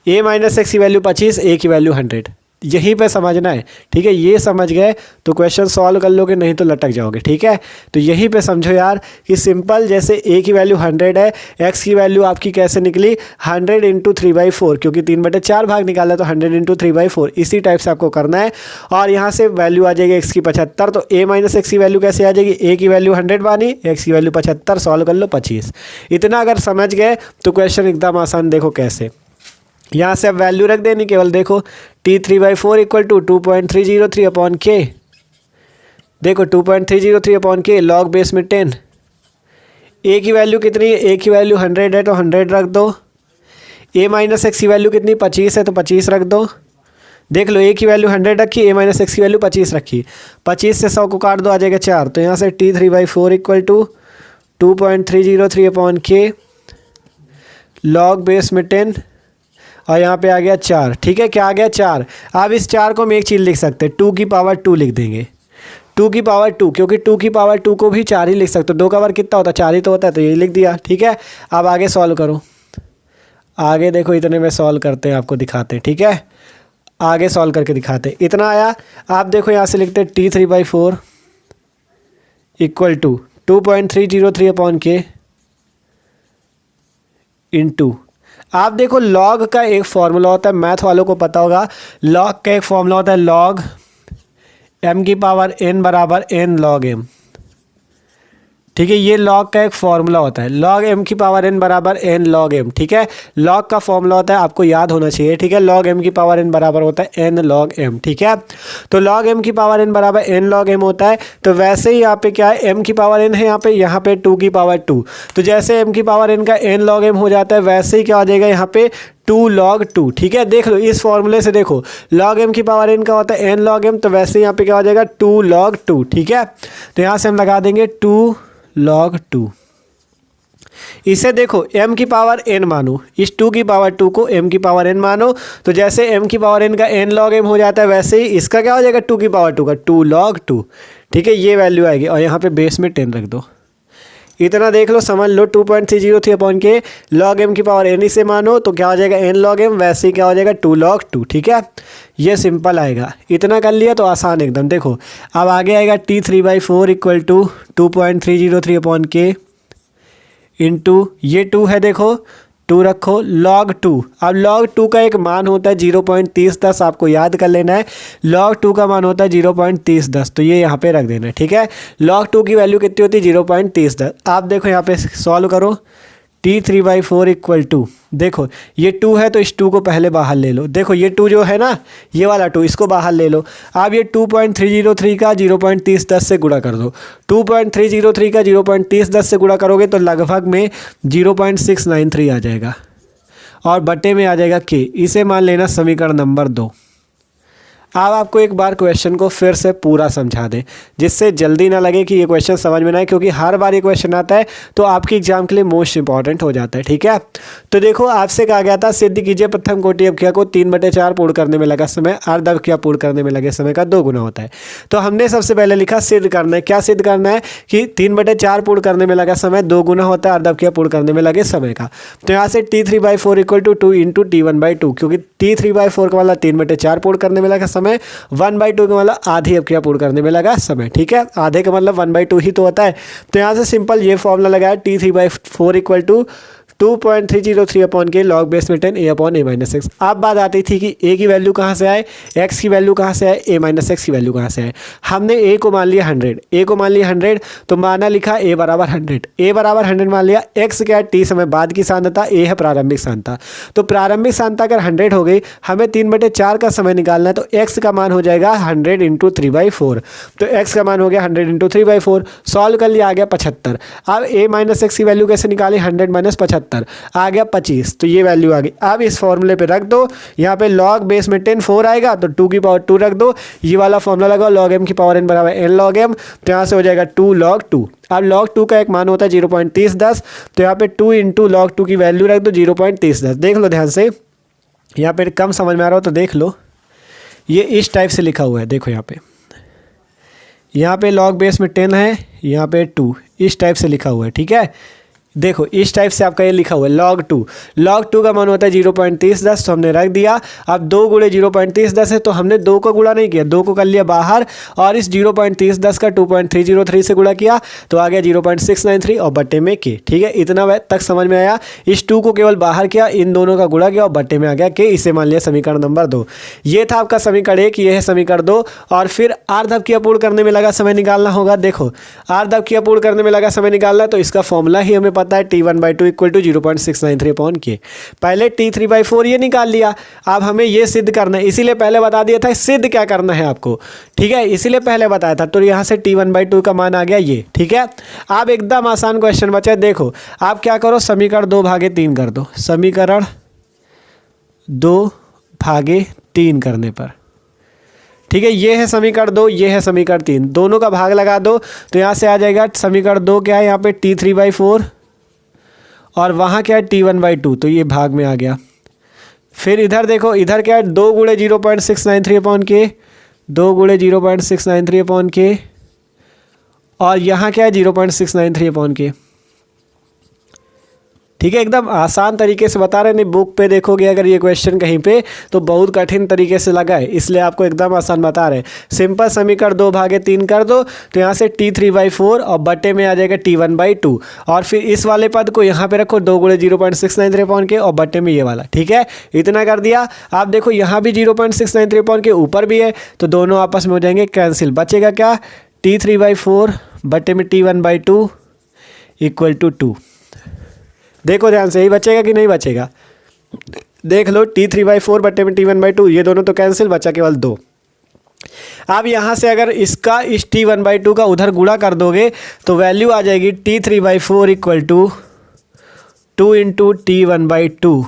a minus X की वैल्यू 25, a की वैल्यू 100। यहीं पे समझना है। ठीक है, ये समझ गए तो क्वेश्चन सॉल्व कर लोगे, नहीं तो लटक जाओगे। ठीक है, तो यहीं पे समझो यार कि सिंपल, जैसे a की वैल्यू 100 है, x की वैल्यू आपकी कैसे निकली 100 इंटू 3/4, क्योंकि 3/4 भाग निकाला तो 100 इंटू 3/4। इसी टाइप से आपको करना है। और यहाँ से वैल्यू आ जाएगी x की 75, तो a माइनस एक्स की वैल्यू कैसे आ जाएगी, a की वैल्यू 100 मानी, x की वैल्यू 75, सॉल्व कर लो 25। इतना अगर समझ गए तो क्वेश्चन एकदम आसान। देखो कैसे, यहाँ से अब वैल्यू रख देनी केवल। देखो t3/4 इक्वल टू 2.303 अपॉन के। देखो 2.303 अपॉन के लॉग बेस में 10। ए की वैल्यू कितनी है, ए की वैल्यू 100 है तो 100 रख दो। ए माइनस एक्स की वैल्यू कितनी 25 है तो 25 रख दो। देख लो, ए की वैल्यू 100 रखी, ए माइनस एक्स की वैल्यू 25 रखी। 25 से 100 को काट दो, आ जाएगा 4। तो यहाँ से t3/4 इक्वल टू 2.303 अपॉन के लॉग बेस में 10 और यहाँ पे आ गया 4। ठीक है, क्या आ गया 4। अब इस 4 को हम एक चीज़ लिख सकते हैं, 2 की पावर 2 लिख देंगे। 2 की पावर 2, क्योंकि 2 की पावर 2 को भी 4 ही लिख सकते हो। 2 का पावर कितना होता है 4 ही तो होता है, तो यही लिख दिया। ठीक है, अब आगे सॉल्व करो। आगे देखो, इतने में सॉल्व करते हैं, आपको दिखाते हैं। ठीक है, आगे सॉल्व करके दिखाते हैं। इतना आया, आप देखो यहाँ से लिखते हैं t3/4 इक्वल टू 2.303 अपॉन के इंटू, आप देखो लॉग का एक फॉर्मूला होता है, मैथ वालों को पता होगा। लॉग का एक फॉर्मूला होता है, लॉग m की पावर n बराबर n log m। ठीक है, ये लॉग का एक फॉर्मूला होता है, लॉग m की पावर n बराबर n log m। ठीक है, लॉग का फॉर्मूला होता है, आपको याद होना चाहिए। ठीक है, लॉग m की पावर n बराबर होता है n log m। ठीक है, तो लॉग m की पावर n बराबर n log m होता है। तो वैसे ही यहाँ पे क्या है, m की पावर n है यहाँ पे 2 की पावर 2। तो जैसे m की पावर n का n log m हो जाता है, वैसे ही क्या हो जाएगा यहाँ पे 2 log 2। ठीक है, देख लो इस फॉर्मूले से, देखो log m की पावर n का होता है n log m, तो वैसे यहाँ पे क्या हो जाएगा 2 log 2। ठीक है, तो यहाँ से हम लगा देंगे 2 log 2। इसे देखो m की पावर n मानो, इस 2 की पावर 2 को m की पावर n मानो, तो जैसे m की पावर n का n log m हो जाता है, वैसे ही इसका क्या हो जाएगा 2 की पावर 2 का 2 log 2। ठीक है, ये वैल्यू आएगी और यहाँ पे बेस में 10 रख दो। इतना देख लो, समझ लो 2.303 अपॉन के log m की पावर n इसे मानो, तो क्या हो जाएगा n log m, वैसे ही क्या हो जाएगा 2 log 2। ठीक है, ये सिंपल आएगा। इतना कर लिया तो आसान एकदम। देखो अब आगे आएगा t3/4 इक्वल टू 2.303 अपॉन के इंटू, ये 2 है, देखो 2 रखो log 2। अब log 2 का एक मान होता है 0.3010, आपको याद कर लेना है। log 2 का मान होता है 0.3010, तो ये यहाँ पे रख देना है। ठीक है, log 2 की वैल्यू कितनी होती है 0.3010। आप देखो यहाँ पे सॉल्व करो, t3/4 इक्वल टू, देखो ये 2 है तो इस 2 को पहले बाहर ले लो। देखो ये 2 जो है ना, ये वाला 2, इसको बाहर ले लो। अब ये 2.303 का 0.3010 से गुणा कर दो। 2.303 का 0.3010 से गुणा करोगे तो लगभग में 0.693 आ जाएगा और बटे में आ जाएगा के। इसे मान लेना समीकरण नंबर 2। अब आपको एक बार क्वेश्चन को फिर से पूरा समझा दें, जिससे जल्दी ना लगे कि ये क्वेश्चन समझ में ना आए, क्योंकि हर बार ये क्वेश्चन आता है तो आपकी एग्जाम के लिए मोस्ट इंपॉर्टेंट हो जाता है। ठीक है, तो देखो आपसे कहा गया था सिद्ध कीजिए प्रथम कोटि अवक्रिया को 3/4 पूर्ण करने में लगा समय अर्ध अवक्रिया पूर्ण करने में लगे समय का 2 गुना होता है। तो हमने सबसे पहले लिखा सिद्ध करना है। क्या सिद्ध करना है कि 3/4 पूर्ण करने में लगा समय 2 गुना होता है अर्ध अवक्रिया पूर्ण करने में लगे समय का। तो यहाँ से T3/4 = 2 × T1/2, क्योंकि T3/4 का मतलब 3/4 पूर्ण करने में लगा समय, 1/2 का मतलब आधी अवक्रिया पूर्ण करने में लगा समय। ठीक है, आधे का मतलब 1/2 ही तो होता है। तो यहाँ से सिंपल ये फॉर्मूला लगाया, T3/4 = 2.303/k log बेस में 10 a/a-x। अब बात आती थी कि a की वैल्यू कहाँ से आए, x की वैल्यू कहाँ से आए, a-x की वैल्यू कहाँ से आए। हमने a को मान लिया 100, a को मान लिया 100, तो माना लिखा a बराबर 100, a बराबर 100 मान लिया। x क्या है, t समय बाद की सांद्रता, a है प्रारंभिक सांद्रता। तो प्रारंभिक सांद्रता अगर 100 हो गई, हमें 3/4 का समय निकालना है, तो x का मान हो जाएगा 100 × 3/4। तो x का मान हो गया 100 × 3/4। सॉल्व कर लिया, आ गया 75। अब a-x की वैल्यू कैसे निकाली, 100 - 75 आ गया 25। तो ये वैल्यू आ गई। अब इस फॉर्मूले पे रख दो, यहाँ पे log बेस में 10 4 आएगा, तो 2 की पावर 2 रख दो, ये वाला फॉर्मूला लगाओ, log m की पावर n बराबर n log m। तो यहाँ से हो जाएगा 2 log 2। अब log 2 का एक मान होता है 0.3010, तो यहाँ पे 2 × log 2 की वैल्यू रख दो 0.3010। देख लो ध्यान से, यहाँ पे कम समझ में आ रहा हो तो देख लो, ये इस टाइप से लिखा हुआ है। देखो यहाँ पे log बेस में 10 है, यहाँ पे 2, इस टाइप से लिखा हुआ है। ठीक है, देखो इस टाइप से आपका ये लिखा हुआ है log 2 का मान होता है 0.3010, तो हमने रख दिया। अब 2 × 0.3010 है, तो हमने 2 को गुणा नहीं किया, 2 को कर लिया बाहर, और इस 0.3010 का 2.303 से गुणा किया, तो आ गया 0.693 और बट्टे में k। ठीक है, इतना तक समझ में आया। इस 2 को केवल बाहर किया, इन दोनों का गुणा किया और बट्टे में आ गया k। इसे मान लिया समीकरण नंबर 2। ये था आपका समीकरण 1, ये है समीकरण 2। और फिर अर्ध अवक्रिया पूर्ण करने में लगा समय निकालना होगा। देखो अर्ध अवक्रिया पूर्ण करने में लगा समय निकालना, तो इसका फॉर्मूला ही हमें पता है, T1/2 = 0.693/k। पहले T3/4 ये निकाल लिया। अब हमें ये सिद्ध करना है, इसीलिए पहले बता दिया था सिद्ध क्या करना है आपको। ठीक है, इसीलिए पहले बताया था। तो यहाँ से T1/2 का मान आ गया ये। ठीक है, अब एकदम आसान क्वेश्चन बचा। देखो आप क्या करो, समीकरण 2/3 कर दो। समीकरण 2/3 करने पर, ठीक है, ये है समीकरण 2, ये है समीकरण 3, दोनों का भाग लगा दो, तो यहाँ से आ जाएगा समीकरण 2 क्या है, यहाँ पे T3/4 और वहाँ क्या है T1/2, तो ये भाग में आ गया। फिर इधर देखो, इधर क्या है 2 × 0.693/k, 2 × 0.693/k, और यहाँ क्या है 0.693/k। ठीक है, एकदम आसान तरीके से बता रहे। नहीं बुक पे देखोगे अगर ये क्वेश्चन कहीं पे, तो बहुत कठिन तरीके से लगा है, इसलिए आपको एकदम आसान बता रहे। सिंपल समीकरण 2/3 कर दो, तो यहाँ से T3/4 और बट्टे में आ जाएगा T1/2, और फिर इस वाले पद को यहाँ पे रखो 2 × 0.693/k और बट्टे में ये वाला। ठीक है, इतना कर दिया। आप देखो यहाँ भी 0.693/k ऊपर भी है, तो दोनों आपस में हो जाएंगे कैंसिल। बचेगा क्या, T3/4 बट्टे में T1/2 = 2। देखो ध्यान से, ही बचेगा कि नहीं बचेगा, देख लो। T3/4 बट्टे में T1/2, ये दोनों तो कैंसिल, बचा केवल 2। अब यहाँ से अगर इसका इस T1/2 का उधर गुणा कर दोगे, तो वैल्यू आ जाएगी T3/4 = 2 × T1/2।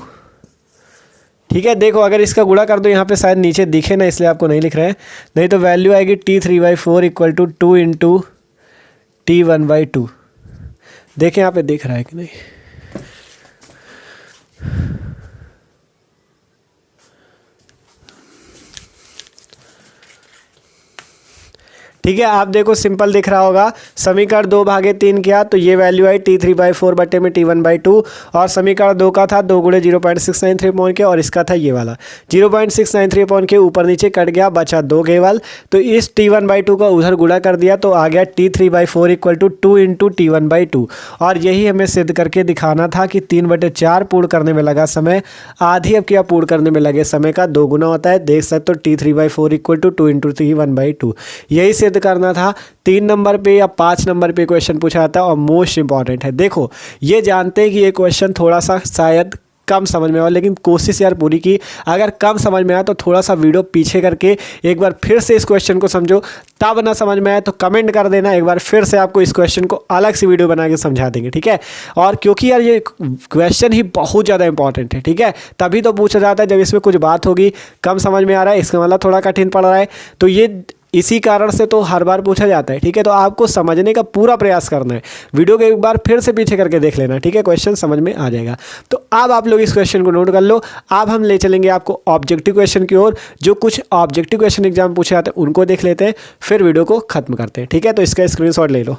ठीक है, देखो अगर इसका गुणा कर दो, यहाँ पे शायद नीचे दिखे ना, इसलिए आपको नहीं लिख रहे हैं, नहीं तो वैल्यू आएगी T3/4 = 2 × T1/2। देखें यहाँ पे दिख रहा है कि नहीं। ठीक है, आप देखो सिंपल दिख रहा होगा। समीकरण 2/3 किया, तो ये वैल्यू आई T3/4 बट्टे में T1/2, और समीकरण 2 का था 2 × 0.693/k, और इसका था ये वाला 0.693/k, ऊपर नीचे कट गया, बचा 2 केवल। तो इस T1/2 का उधर गुणा कर दिया, तो आ गया T3/4 = 2 × T1/2। और यही हमें सिद्ध करके दिखाना था कि 3/4 पूर्ण करने में लगा समय आधी अवक्रिया पूर्ण करने में लगे समय का 2 गुना होता है। देख सकते हो T3/4 = 2 × T1/2, यही सिद्ध करना था। 3 नंबर पे या 5 नंबर पे क्वेश्चन पूछा जाता है और मोस्ट इंपॉर्टेंट है। देखो ये जानते हैं कि ये क्वेश्चन थोड़ा सा शायद कम समझ में आया, लेकिन कोशिश यार पूरी की। अगर कम समझ में आया तो थोड़ा सा वीडियो पीछे करके एक बार फिर से इस क्वेश्चन को समझो। तब ना समझ में आए तो कमेंट कर देना, एक बार फिर से आपको इस क्वेश्चन को अलग से वीडियो बना के समझा देंगे, ठीक है। और क्योंकि यार ये क्वेश्चन ही बहुत ज़्यादा इंपॉर्टेंट है, ठीक है, तभी तो पूछा जाता है जब इसमें कुछ बात होगी, कम समझ में आ रहा है इसका मतलब थोड़ा कठिन पड़ रहा है, तो ये इसी कारण से तो हर बार पूछा जाता है, ठीक है। तो आपको समझने का पूरा प्रयास करना है, वीडियो को एक बार फिर से पीछे करके देख लेना, ठीक है, क्वेश्चन समझ में आ जाएगा। तो अब आप लोग इस क्वेश्चन को नोट कर लो। अब हम ले चलेंगे आपको ऑब्जेक्टिव क्वेश्चन की ओर, जो कुछ ऑब्जेक्टिव क्वेश्चन एग्जाम पूछे जाते हैं उनको देख लेते हैं, फिर वीडियो को खत्म करते हैं, ठीक है। तो इसका स्क्रीनशॉट ले लो।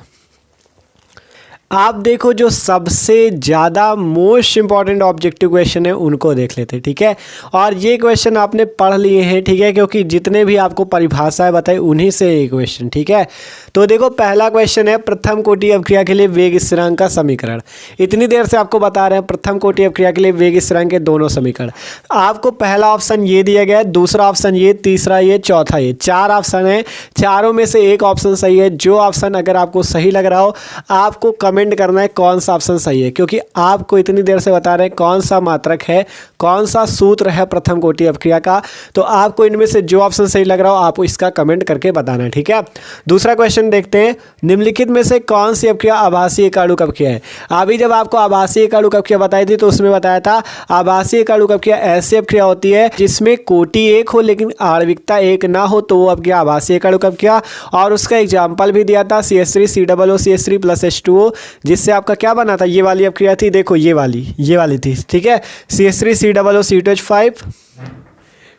आप देखो जो सबसे ज़्यादा मोस्ट इंपॉर्टेंट ऑब्जेक्टिव क्वेश्चन है उनको देख लेते हैं, ठीक है। और ये क्वेश्चन आपने पढ़ लिए हैं, ठीक है, क्योंकि जितने भी आपको परिभाषाएं बताई उन्हीं से ये क्वेश्चन, ठीक है। तो देखो पहला क्वेश्चन है प्रथम कोटि अवक्रिया के लिए वेग स्थिरांक का समीकरण। इतनी देर से आपको बता रहे हैं प्रथम कोटि अवक्रिया के लिए वेग स्थिरांक के दोनों समीकरण। आपको पहला ऑप्शन ये दिया गया है, दूसरा ऑप्शन ये, तीसरा ये, चौथा ये, 4 ऑप्शन है। चारों में से एक ऑप्शन सही है। जो ऑप्शन अगर आपको सही लग रहा हो आपको कमेंट करना है कौन सा ऑप्शन सही है, क्योंकि आपको इतनी देर से बता रहे हैं कौन सा मात्रक है, कौन सा सूत्र है प्रथम कोटि अवक्रिया का। तो आपको इनमें से जो ऑप्शन सही लग रहा हो आप इसका कमेंट करके बताना है, ठीक है। दूसरा क्वेश्चन देखते हैं, निम्नलिखित में से कौन सी अवक्रिया आभासीय एकाणुक अवक्रिया है। अभी जब आपको आभासीय एकाणुक अवक्रिया बताई थी तो उसमें बताया था आभासीय एकाणुक अवक्रिया ऐसी अवक्रिया होती है जिसमें कोटि एक हो लेकिन आणविकता एक ना हो, तो वो अवक्रिया आभासीय एकाणुक अवक्रिया। और उसका एग्जाम्पल भी दिया था CH3 COO प्लस H2O, जिससे आपका क्या बना था, ये वाली अवक्रिया थी, देखो ये वाली थी, ठीक है, CH3 COO C2H5,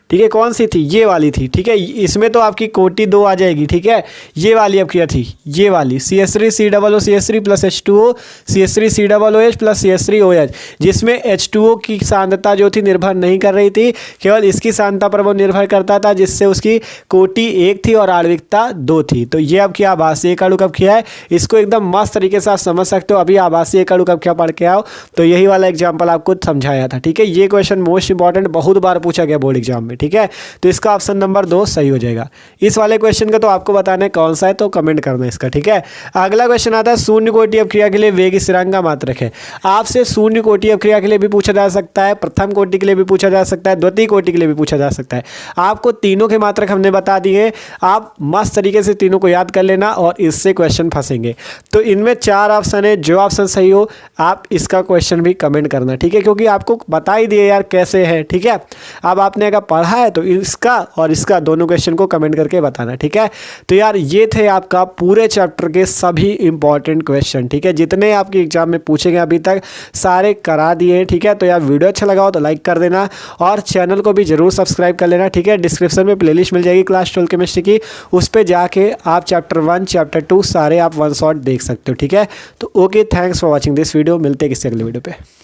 ठीक है। कौन सी थी, ये वाली थी, ठीक है। इसमें तो आपकी कोटि 2 आ जाएगी, ठीक है। ये वाली अवक्रिया थी, ये वाली CH3 COO CH3 plus H2O CH3 COOH plus CH3OH, जिसमें H2O की सांद्रता जो थी निर्भर नहीं कर रही थी, केवल इसकी सांद्रता पर वो निर्भर करता था, जिससे उसकी कोटि 1 थी और आणविकता 2 थी। तो ये अवक्रिया आभासीय एकाणुक अवक्रिया है। इसको एकदम मस्त तरीके से आप समझ सकते हो। अभी आभासीय एकाणुक अवक्रिया पढ़ के आओ तो यही वाला एग्जाम्पल आपको समझाया था, ठीक है। ये क्वेश्चन मोस्ट इंपॉर्टेंट, बहुत बार पूछा गया बोर्ड एग्जाम में, ठीक है। तो इसका ऑप्शन नंबर 2 सही हो जाएगा। इस वाले क्वेश्चन का तो आपको बताना है कौन सा है, तो कमेंट करना है इसका, ठीक है। अगला क्वेश्चन आता है शून्य कोटि अवक्रिया के लिए वेग स्थिरांक का मात्रक है। आपसे शून्य कोटि अवक्रिया के लिए भी पूछा जा सकता है, प्रथम कोटि के लिए भी पूछा जा सकता है, द्वितीय कोटि के लिए भी पूछा जा सकता है। आपको तीनों के मात्रक हमने बता दिए, आप मस्त तरीके से तीनों को याद कर लेना और इससे क्वेश्चन फंसेंगे। तो इनमें 4 ऑप्शन है, जो ऑप्शन सही हो आप इसका क्वेश्चन भी कमेंट करना, ठीक है, क्योंकि आपको बता ही दिए यार कैसे है, ठीक है। अब आपने अगर पढ़ा है तो इसका और इसका दोनों क्वेश्चन को कमेंट करके बताना, ठीक है। तो यार ये थे आपका पूरे चैप्टर के सभी इंपॉर्टेंट क्वेश्चन, ठीक है, जितने आपके एग्जाम में पूछे गए अभी तक सारे करा दिए, ठीक है। तो यार वीडियो अच्छा लगा हो तो लाइक कर देना और चैनल को भी जरूर सब्सक्राइब कर लेना, ठीक है। डिस्क्रिप्शन में प्लेलिस्ट मिल जाएगी क्लास 12 केमिस्ट्री की, उस पर जाके आप चैप्टर 1 चैप्टर 2 सारे आप वन शॉट देख सकते हो, ठीक है। तो okay, thanks for watching this video. मिलते हैं किसी अगले वीडियो पे।